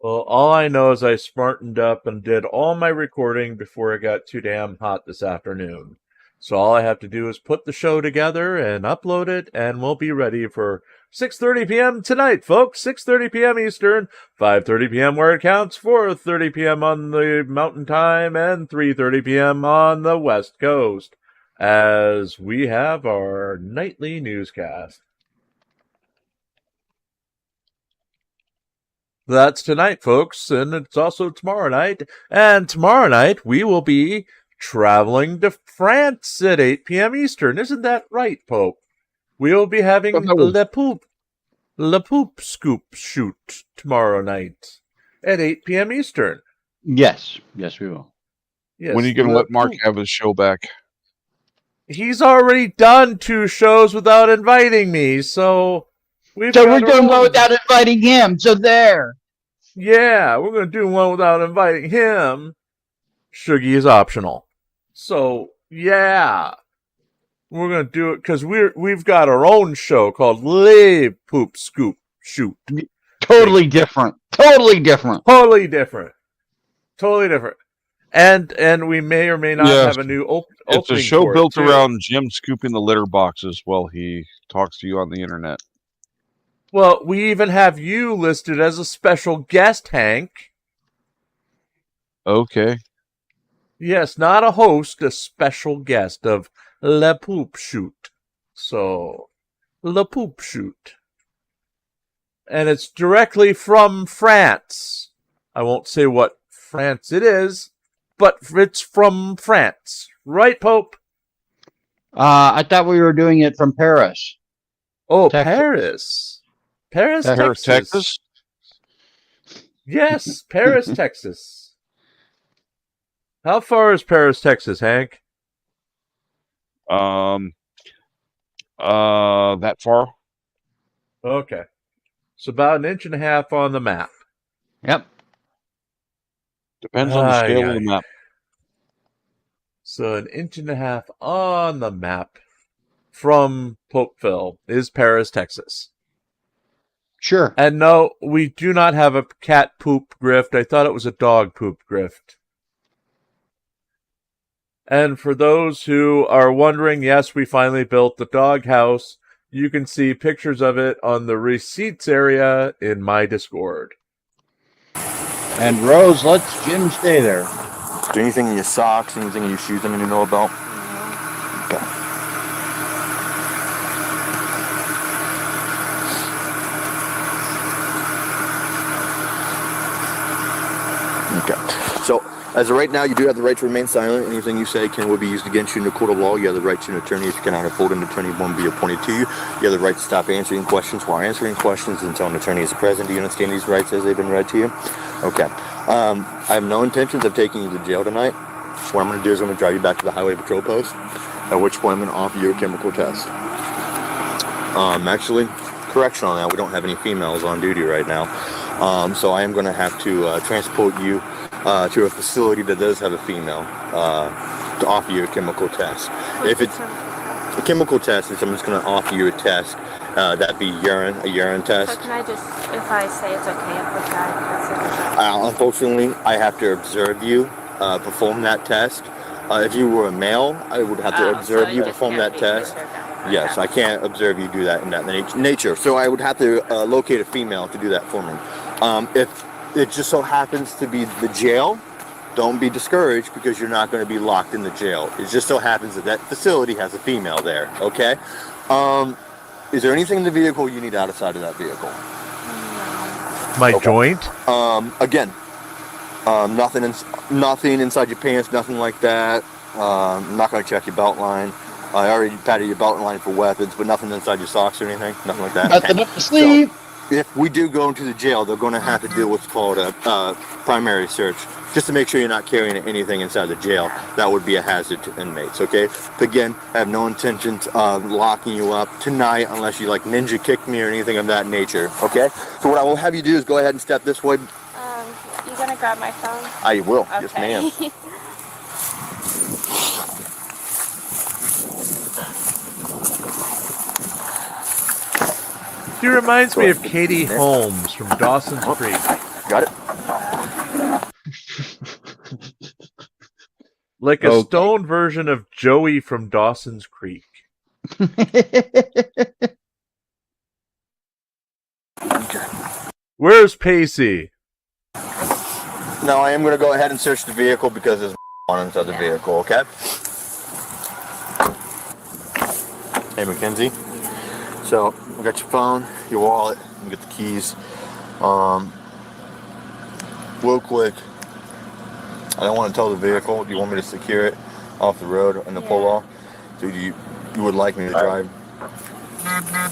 Speaker 2: Well, all I know is I smartened up and did all my recording before it got too damn hot this afternoon. So all I have to do is put the show together and upload it, and we'll be ready for 6:30 p.m. tonight, folks. 6:30 p.m. Eastern, 5:30 p.m. where it counts, 4:30 p.m. on the Mountain Time, and 3:30 p.m. on the West Coast, as we have our nightly newscast. That's tonight, folks, and it's also tomorrow night. And tomorrow night, we will be traveling to France at 8 p.m. Eastern. Isn't that right, Pope? We will be having Le Poop Scoop shoot tomorrow night at 8 p.m. Eastern.
Speaker 3: Yes. Yes, we will.
Speaker 2: Yes,
Speaker 1: When are you going to let Mark have his show back?
Speaker 2: He's already done 2 shows without inviting me, so...
Speaker 3: we're doing one without inviting him, so there.
Speaker 2: Yeah, we're going to do one without inviting him. Shuggy is optional. So, yeah. We're going to do it because we've got our own show called Le Poop Scoop Shoot.
Speaker 3: Totally different. Totally different.
Speaker 2: Totally different. Totally different. And we may or may not have a new opening.
Speaker 1: It's a show
Speaker 2: for it,
Speaker 1: built
Speaker 2: too.
Speaker 1: around Jim scooping the litter boxes while he talks to you on the internet.
Speaker 2: Well, we even have you listed as a special guest, Hank.
Speaker 1: Okay.
Speaker 2: Yes, not a host, a special guest of Le Poop Shoot. So, Le Poop Shoot. And it's directly from France. I won't say what France it is, but it's from France. Right, Pope?
Speaker 3: I thought we were doing it from Paris.
Speaker 2: Oh,
Speaker 3: Texas.
Speaker 2: Paris,
Speaker 3: Texas.
Speaker 2: Texas. Yes, Paris, Texas. How far is Paris, Texas, Hank?
Speaker 1: That far.
Speaker 2: Okay. So about 1.5 inches on the map.
Speaker 3: Yep.
Speaker 1: Depends on the scale of the map.
Speaker 2: So 1.5 inches on the map from Popeville is Paris, Texas.
Speaker 3: Sure.
Speaker 2: And no, we do not have a cat poop grift. I thought it was a dog poop grift. And for those who are wondering, yes, we finally built the doghouse. You can see pictures of it on the receipts area in my Discord.
Speaker 3: And Rose lets Jim stay there.
Speaker 14: Is there anything in your socks, anything in your shoes I need to know about? Okay. Okay. So, as of right now, you do have the right to remain silent. Anything you say will be used against you in a court of law. You have the right to an attorney. If you cannot afford an attorney, one will be appointed to you. You have the right to stop answering questions while answering questions until an attorney is present. Do you understand these rights as they've been read to you? Okay. I have no intentions of taking you to jail tonight. What I'm going to do is I'm going to drive you back to the highway patrol post, at which point I'm going to offer you a chemical test. Actually, correction on that, we don't have any females on duty right now. So I am going to have to transport you to a facility that does have a female to offer you a chemical test. If it's a chemical test, I'm just going to offer you a test. That'd be a urine test.
Speaker 7: So can I just, if I say it's okay, if the guy
Speaker 14: Unfortunately, I have to observe you perform that test. If you were a male, I would have to observe you perform that test. Yes, I can't observe you do that in that nature. So I would have to locate a female to do that for me. If it just so happens to be the jail, don't be discouraged because you're not going to be locked in the jail. It just so happens that facility has a female there, okay? Is there anything in the vehicle you need outside of that vehicle?
Speaker 2: My joint?
Speaker 14: Again, nothing inside your pants, nothing like that. I'm not going to check your belt line. I already patted your belt line for weapons, but nothing inside your socks or anything, nothing like that.
Speaker 3: Nothing up the sleeve.
Speaker 14: So, if we do go into the jail, they're going to have to do what's called a primary search, just to make sure you're not carrying anything inside the jail that would be a hazard to inmates, okay? But again, I have no intentions of locking you up tonight unless you like ninja kick me or anything of that nature, okay? So what I will have you do is go ahead and step this way.
Speaker 7: You gonna grab my phone?
Speaker 14: I will,
Speaker 7: Okay.
Speaker 14: yes ma'am.
Speaker 2: She reminds me of Katie Holmes from Dawson's Creek.
Speaker 14: Got it.
Speaker 2: Like a stoned version of Joey from Dawson's Creek. Where's Pacey?
Speaker 14: Now I am going to go ahead and search the vehicle because there's on inside the vehicle, okay? Hey, Mackenzie. So, I got your phone, your wallet, and get the keys. Real quick, I don't want to tow the vehicle. Do you want me to secure it off the road and pull off? So you would like me to drive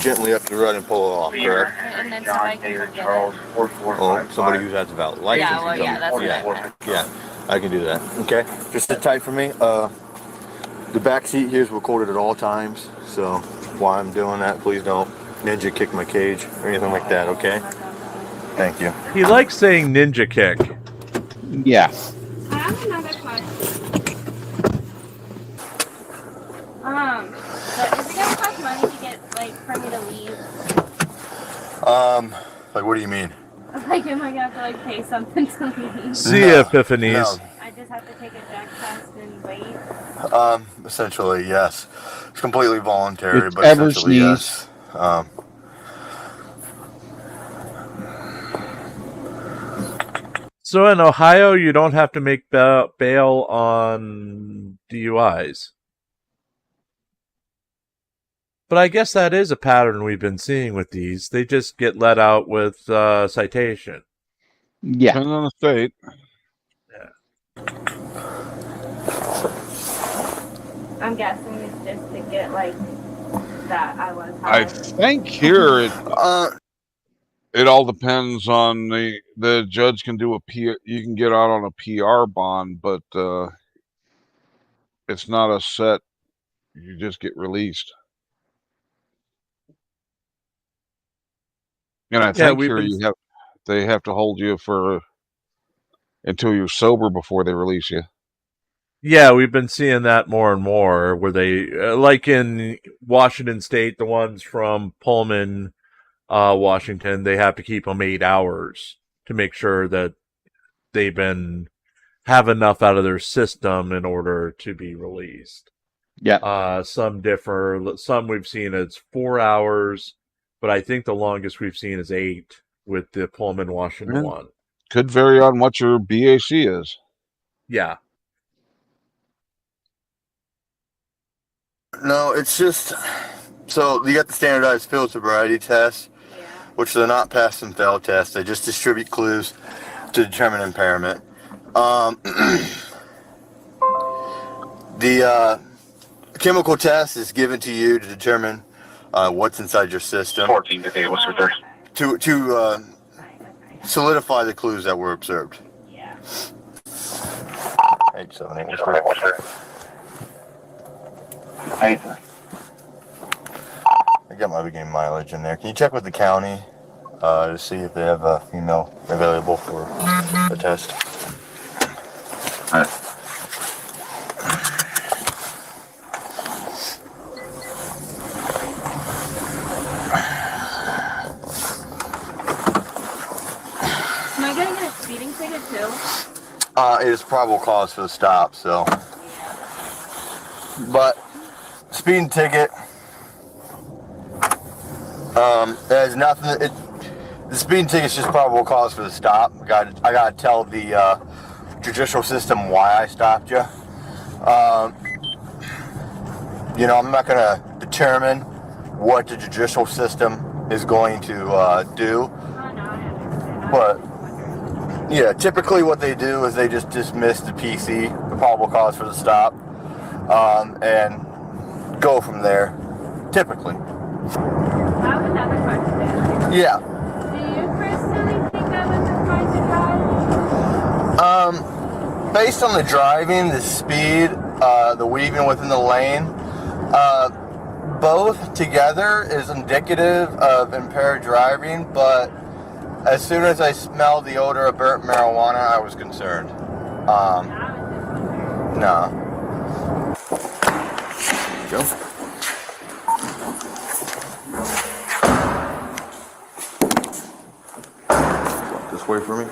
Speaker 14: gently up the road and pull it off, correct?
Speaker 7: And then somebody can go get it.
Speaker 14: Oh, somebody who has a valid license.
Speaker 7: Yeah, well, yeah, that's what I meant.
Speaker 14: Yeah, I can do that. Okay, just sit tight for me. The back seat here is recorded at all times, so while I'm doing that, please don't ninja kick my cage or anything like that, okay? Thank you.
Speaker 2: He likes saying ninja kick.
Speaker 3: Yeah.
Speaker 10: I have another question. So is it gonna cost money to get, like, for me to leave?
Speaker 14: Like, what do you mean?
Speaker 10: Like, am I gonna have to, like, pay something to leave?
Speaker 2: See ya, Epiphanies.
Speaker 14: No.
Speaker 10: I just have to take a drug test and wait?
Speaker 14: Essentially, yes. It's completely voluntary,
Speaker 3: If
Speaker 14: but
Speaker 3: ever
Speaker 14: essentially,
Speaker 3: sneeze.
Speaker 14: yes.
Speaker 2: So in Ohio, you don't have to make bail on DUIs. But I guess that is a pattern we've been seeing with these. They just get let out with citation.
Speaker 3: Yeah.
Speaker 1: Depending on the state.
Speaker 10: I
Speaker 12: I'm guessing it's just to get like that I was
Speaker 1: I
Speaker 12: high.
Speaker 1: think here it all depends on the judge can do you can get out on a PR bond, but it's not a set. You just get released. And I think here they have to hold you for until you're sober before they release you.
Speaker 2: Yeah, we've been seeing that more and more, where they, like in Washington State, the ones from Pullman, Washington, they have to keep them 8 hours to make sure that they've have enough out of their system in order to be released.
Speaker 3: Yeah.
Speaker 2: Some differ. Some we've seen it's 4 hours, but I think the longest we've seen is 8 with the Pullman, Washington one.
Speaker 1: Could vary on what your BAC is.
Speaker 2: Yeah.
Speaker 14: No, it's just so you got the standardized field sobriety tests, which they're not pass and fail tests. They just distribute clues to determine impairment. The chemical test is given to you to determine what's inside your system.
Speaker 13: 14 today, what's your third?
Speaker 14: To solidify the clues that were observed.
Speaker 12: Yeah.
Speaker 14: 878.
Speaker 13: What's your
Speaker 14: I got my beginning mileage in there. Can you check with the county to see if they have a female available for the test?
Speaker 13: All right.
Speaker 12: Am I gonna get a speeding ticket too?
Speaker 14: It is probable cause for the stop, so. But speeding ticket, there's nothing. The speeding ticket's just probable cause for the stop. I gotta tell the judicial system why I stopped you. You know, I'm not gonna determine what the judicial system is going to do, but yeah, typically what they do is they just dismiss the PC, the probable cause for the stop, and go from there, typically.
Speaker 12: I have another question.
Speaker 14: Yeah.
Speaker 12: Do you personally think I was trying to drive?
Speaker 14: Based on the driving, the speed, the weaving within the lane, both together is indicative of impaired driving, but as soon as I smelled the odor of burnt marijuana, I was concerned. No. Go. Walk this way for me.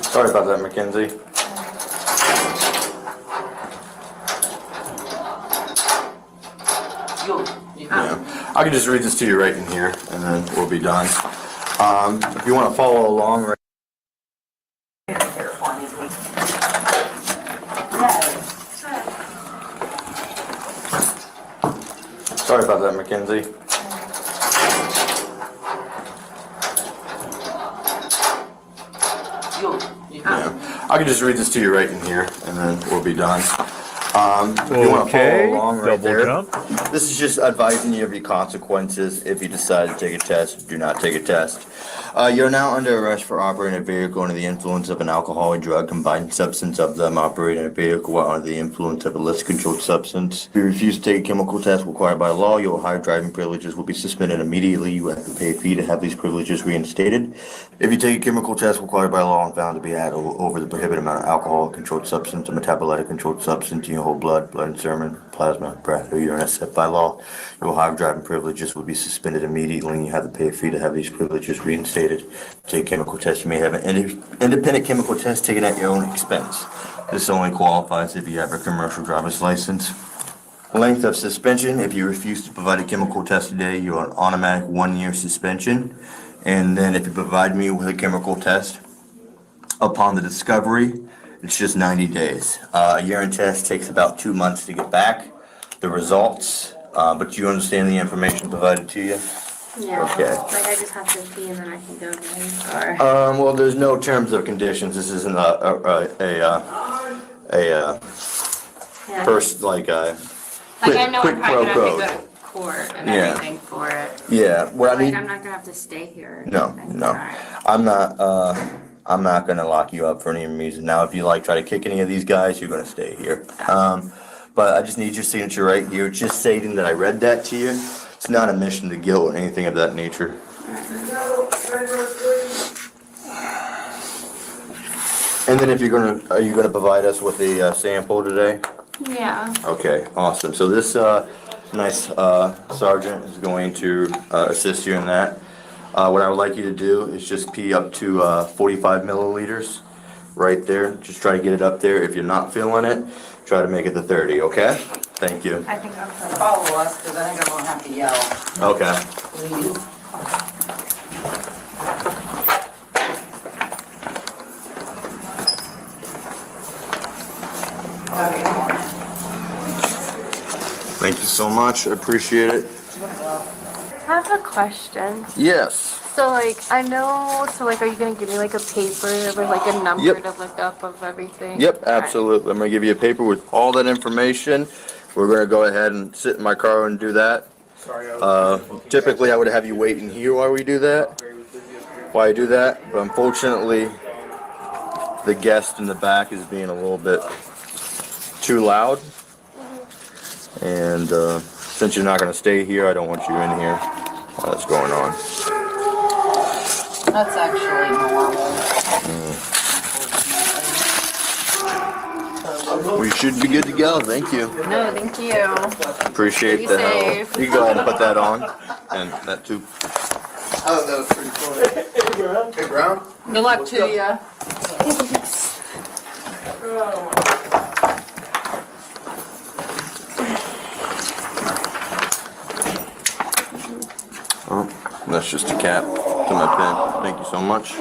Speaker 14: Sorry about that, Mackenzie. Yeah. I can just read this to you right in here, and then we'll be done. If you want to follow along, right. Sorry about that, Mackenzie. Yeah. I can just read this to you right in here, and then we'll be done. If you want to follow along right there, this is just advising you of your consequences if you decide to take a test, do not take a test. You're now under arrest for operating a vehicle under the influence of an alcohol or drug combined substance of them operating a vehicle while under the influence of a less controlled substance. If you refuse to take a chemical test required by law, your higher driving privileges will be suspended immediately. You have to pay a fee to have these privileges reinstated. If you take a chemical test required by law and found to be at or over the prohibited amount of alcohol, controlled substance, or metabolite controlled substance in your whole blood and semen, plasma, breath, or urine as set by law, your higher driving privileges will be suspended immediately, and you have to pay a fee to have these privileges reinstated. To take a chemical test, you may have an independent chemical test taken at your own expense. This only qualifies if you have a commercial driver's license. Length of suspension: if you refuse to provide a chemical test today, you're on automatic 1-year suspension. And then if you provide me with a chemical test upon the discovery It's just 90 days. A urine test takes about 2 months to get back the results, but you understand the information provided to you?
Speaker 12: Yeah.
Speaker 14: Okay.
Speaker 12: Like I just have to pee and then I can go right? Or
Speaker 14: Well, there's no terms of conditions. This isn't first, like a
Speaker 12: like I know
Speaker 14: quick
Speaker 12: I'm probably
Speaker 14: pro
Speaker 12: gonna have
Speaker 14: code.
Speaker 12: to go to court and
Speaker 14: Yeah.
Speaker 12: everything for it.
Speaker 14: Yeah, well, I
Speaker 12: Like
Speaker 14: mean,
Speaker 12: I'm not gonna have to stay here. or
Speaker 14: no,
Speaker 12: anything.
Speaker 14: no.
Speaker 12: Alright.
Speaker 14: I'm not gonna lock you up for any reason. Now, if you like try to kick any of these guys, you're gonna stay here. But I just need your signature right here, just stating that I read that to you. It's not a mission to guilt or anything of that nature. And then if are you gonna provide us with a sample today?
Speaker 12: Yeah.
Speaker 14: Okay, awesome. So this nice sergeant is going to assist you in that. What I would like you to do is just pee up to 45 milliliters right there. Just try to get it up there. If you're not feeling it, try to make it to 30, okay? Thank you.
Speaker 16: I think I'm gonna follow us because I think I won't have to yell.
Speaker 14: Okay.
Speaker 16: Please.
Speaker 14: Thank you so much. I appreciate it.
Speaker 17: I have a question.
Speaker 14: Yes.
Speaker 17: So like I know, so like are you gonna give me like a paper with like a number
Speaker 14: Yep.
Speaker 17: to look up of everything?
Speaker 14: Yep, absolutely. I'm gonna give you a paper with all that information. We're gonna go ahead and sit in my car and do that. Typically I would have you wait in here while we do that. While I do that, but unfortunately the guest in the back is being a little bit too loud. And since you're not gonna stay here, I don't want you in here while that's going on.
Speaker 16: That's actually normal.
Speaker 14: We should be good to go. Thank you.
Speaker 17: No, thank you.
Speaker 14: Appreciate
Speaker 17: Be
Speaker 14: the help.
Speaker 17: safe.
Speaker 14: You can go ahead and put that on, and that too.
Speaker 9: Oh, that was pretty cool. Hey, Brown.
Speaker 16: Good luck to you.
Speaker 14: Oh, that's just a cap to my pen. Thank you so much.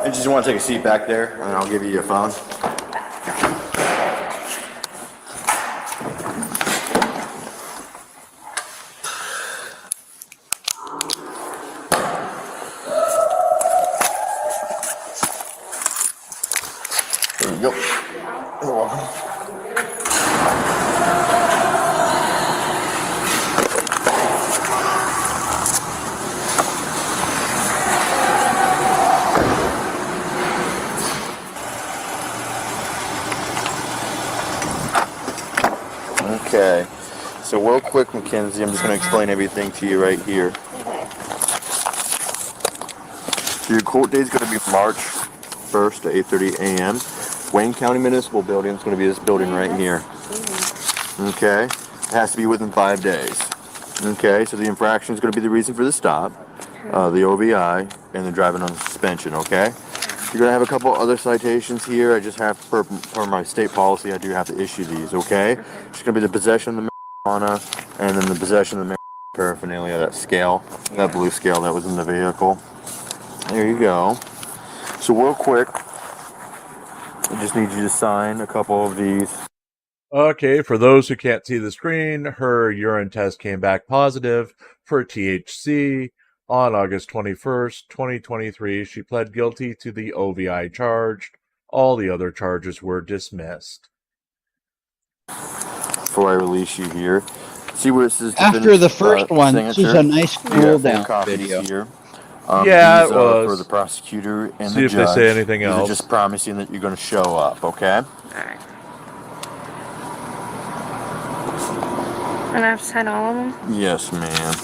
Speaker 14: I just want to take a seat back there, and I'll give you your phone. There you go. You're welcome. Okay, so real quick, Mackenzie, I'm just going to explain everything to you right here. So your court date is going to be March 1st at 8:30 a.m. Wayne County Municipal Building is going to be this building right here. Okay, it has to be within 5 days. Okay, so the infraction is going to be the reason for the stop, the OVI, and the driving on suspension, okay? You're going to have a couple other citations here. I just have, per my state policy, I do have to issue these, okay? It's going to be the possession of the marijuana, and then the possession of the paraphernalia, that scale, that blue scale that was in the vehicle. There you go. So real quick, I just need you to sign a couple of these.
Speaker 2: Okay, for those who can't see the screen, her urine test came back positive for THC. On August 21st, 2023, she pled guilty to the OVI charge. All the other charges were dismissed.
Speaker 14: Before I release you here, see where it says
Speaker 3: After the first one, this is
Speaker 14: signature?
Speaker 3: a nice
Speaker 14: You
Speaker 3: cool
Speaker 14: got
Speaker 3: down
Speaker 14: copies
Speaker 3: video.
Speaker 14: here.
Speaker 2: Yeah,
Speaker 14: these
Speaker 2: it
Speaker 14: are
Speaker 2: was.
Speaker 14: for the prosecutor and
Speaker 2: See
Speaker 14: the
Speaker 2: if
Speaker 14: judge.
Speaker 2: they say anything
Speaker 14: These
Speaker 2: else.
Speaker 14: are just promising that you're going to show up, okay?
Speaker 17: Alright. And I have to sign all of them?
Speaker 14: Yes, ma'am.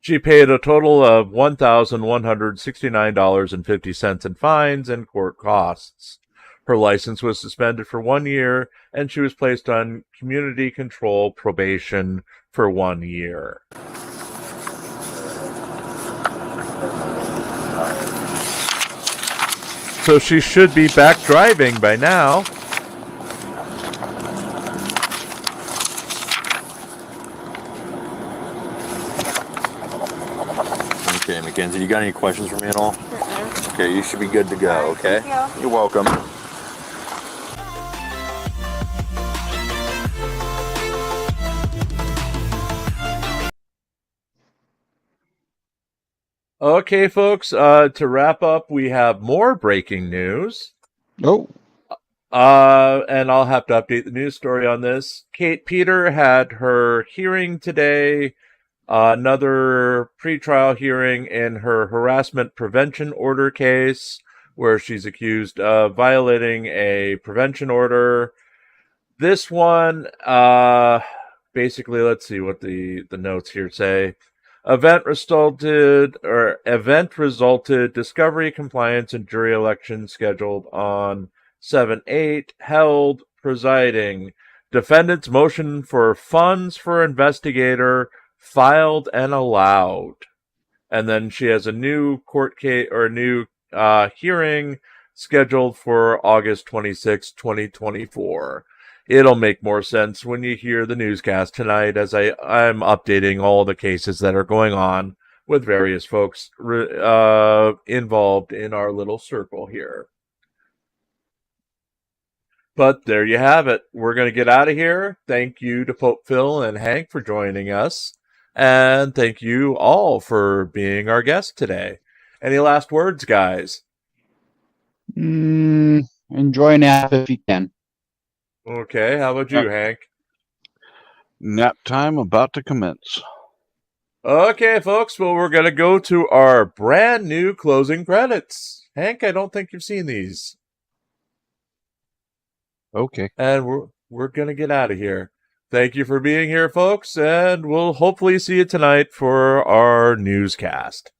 Speaker 2: She paid a total of $1,169.50 in fines and court costs. Her license was suspended for 1 year, and she was placed on community control probation for 1 year. So she should be back driving by now.
Speaker 14: Mackenzie, you got any questions for me at all?
Speaker 17: Mm-mm.
Speaker 14: Okay, you should be good to go, okay?
Speaker 17: Thank you.
Speaker 14: You're welcome.
Speaker 2: Okay, folks, to wrap up, we have more breaking news.
Speaker 3: Oh.
Speaker 2: And I'll have to update the news story on this. Kate Peter had her hearing today, another pretrial hearing in her harassment prevention order case, where she's accused of violating a prevention order. This one, basically, let's see what the notes here say. Event resulted discovery, compliance, and jury election scheduled on 7/8, held, presiding. Defendant's motion for funds for investigator filed and allowed. And then she has a new court case or a new hearing scheduled for August 26, 2024. It'll make more sense when you hear the newscast tonight as I'm updating all the cases that are going on with various folks involved in our little circle here. But there you have it. We're going to get out of here. Thank you to Pope Phil and Hank for joining us. And thank you all for being our guest today. Any last words, guys?
Speaker 3: Enjoy a nap if you can.
Speaker 2: Okay, how about you, Hank?
Speaker 1: Nap time about to commence.
Speaker 2: Okay, folks, well, we're going to go to our brand new closing credits. Hank, I don't think you've seen these.
Speaker 1: Okay.
Speaker 2: And we're going to get out of here. Thank you for being here, folks, and we'll hopefully see you tonight for our newscast.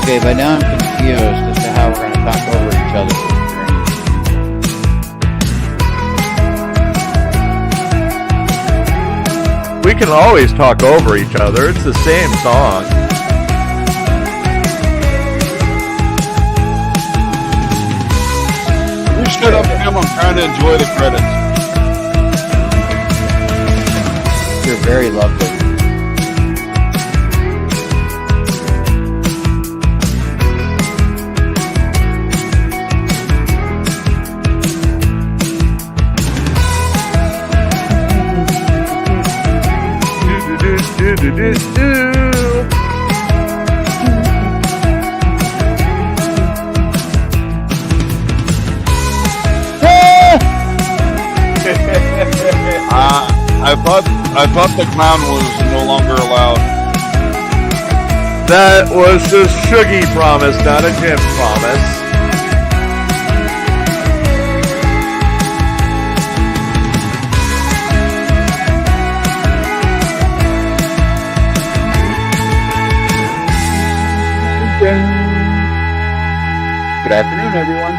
Speaker 3: Okay, by now I'm confused as to how we're going to talk over each other.
Speaker 2: We can always talk over each other. It's the same song.
Speaker 1: You shut up, Cam. I'm trying to enjoy the credits.
Speaker 3: You're very lovely.
Speaker 1: I thought the clown was no longer allowed.
Speaker 2: That was a Shuggy promise, not a Jim promise.
Speaker 3: Good afternoon, everyone.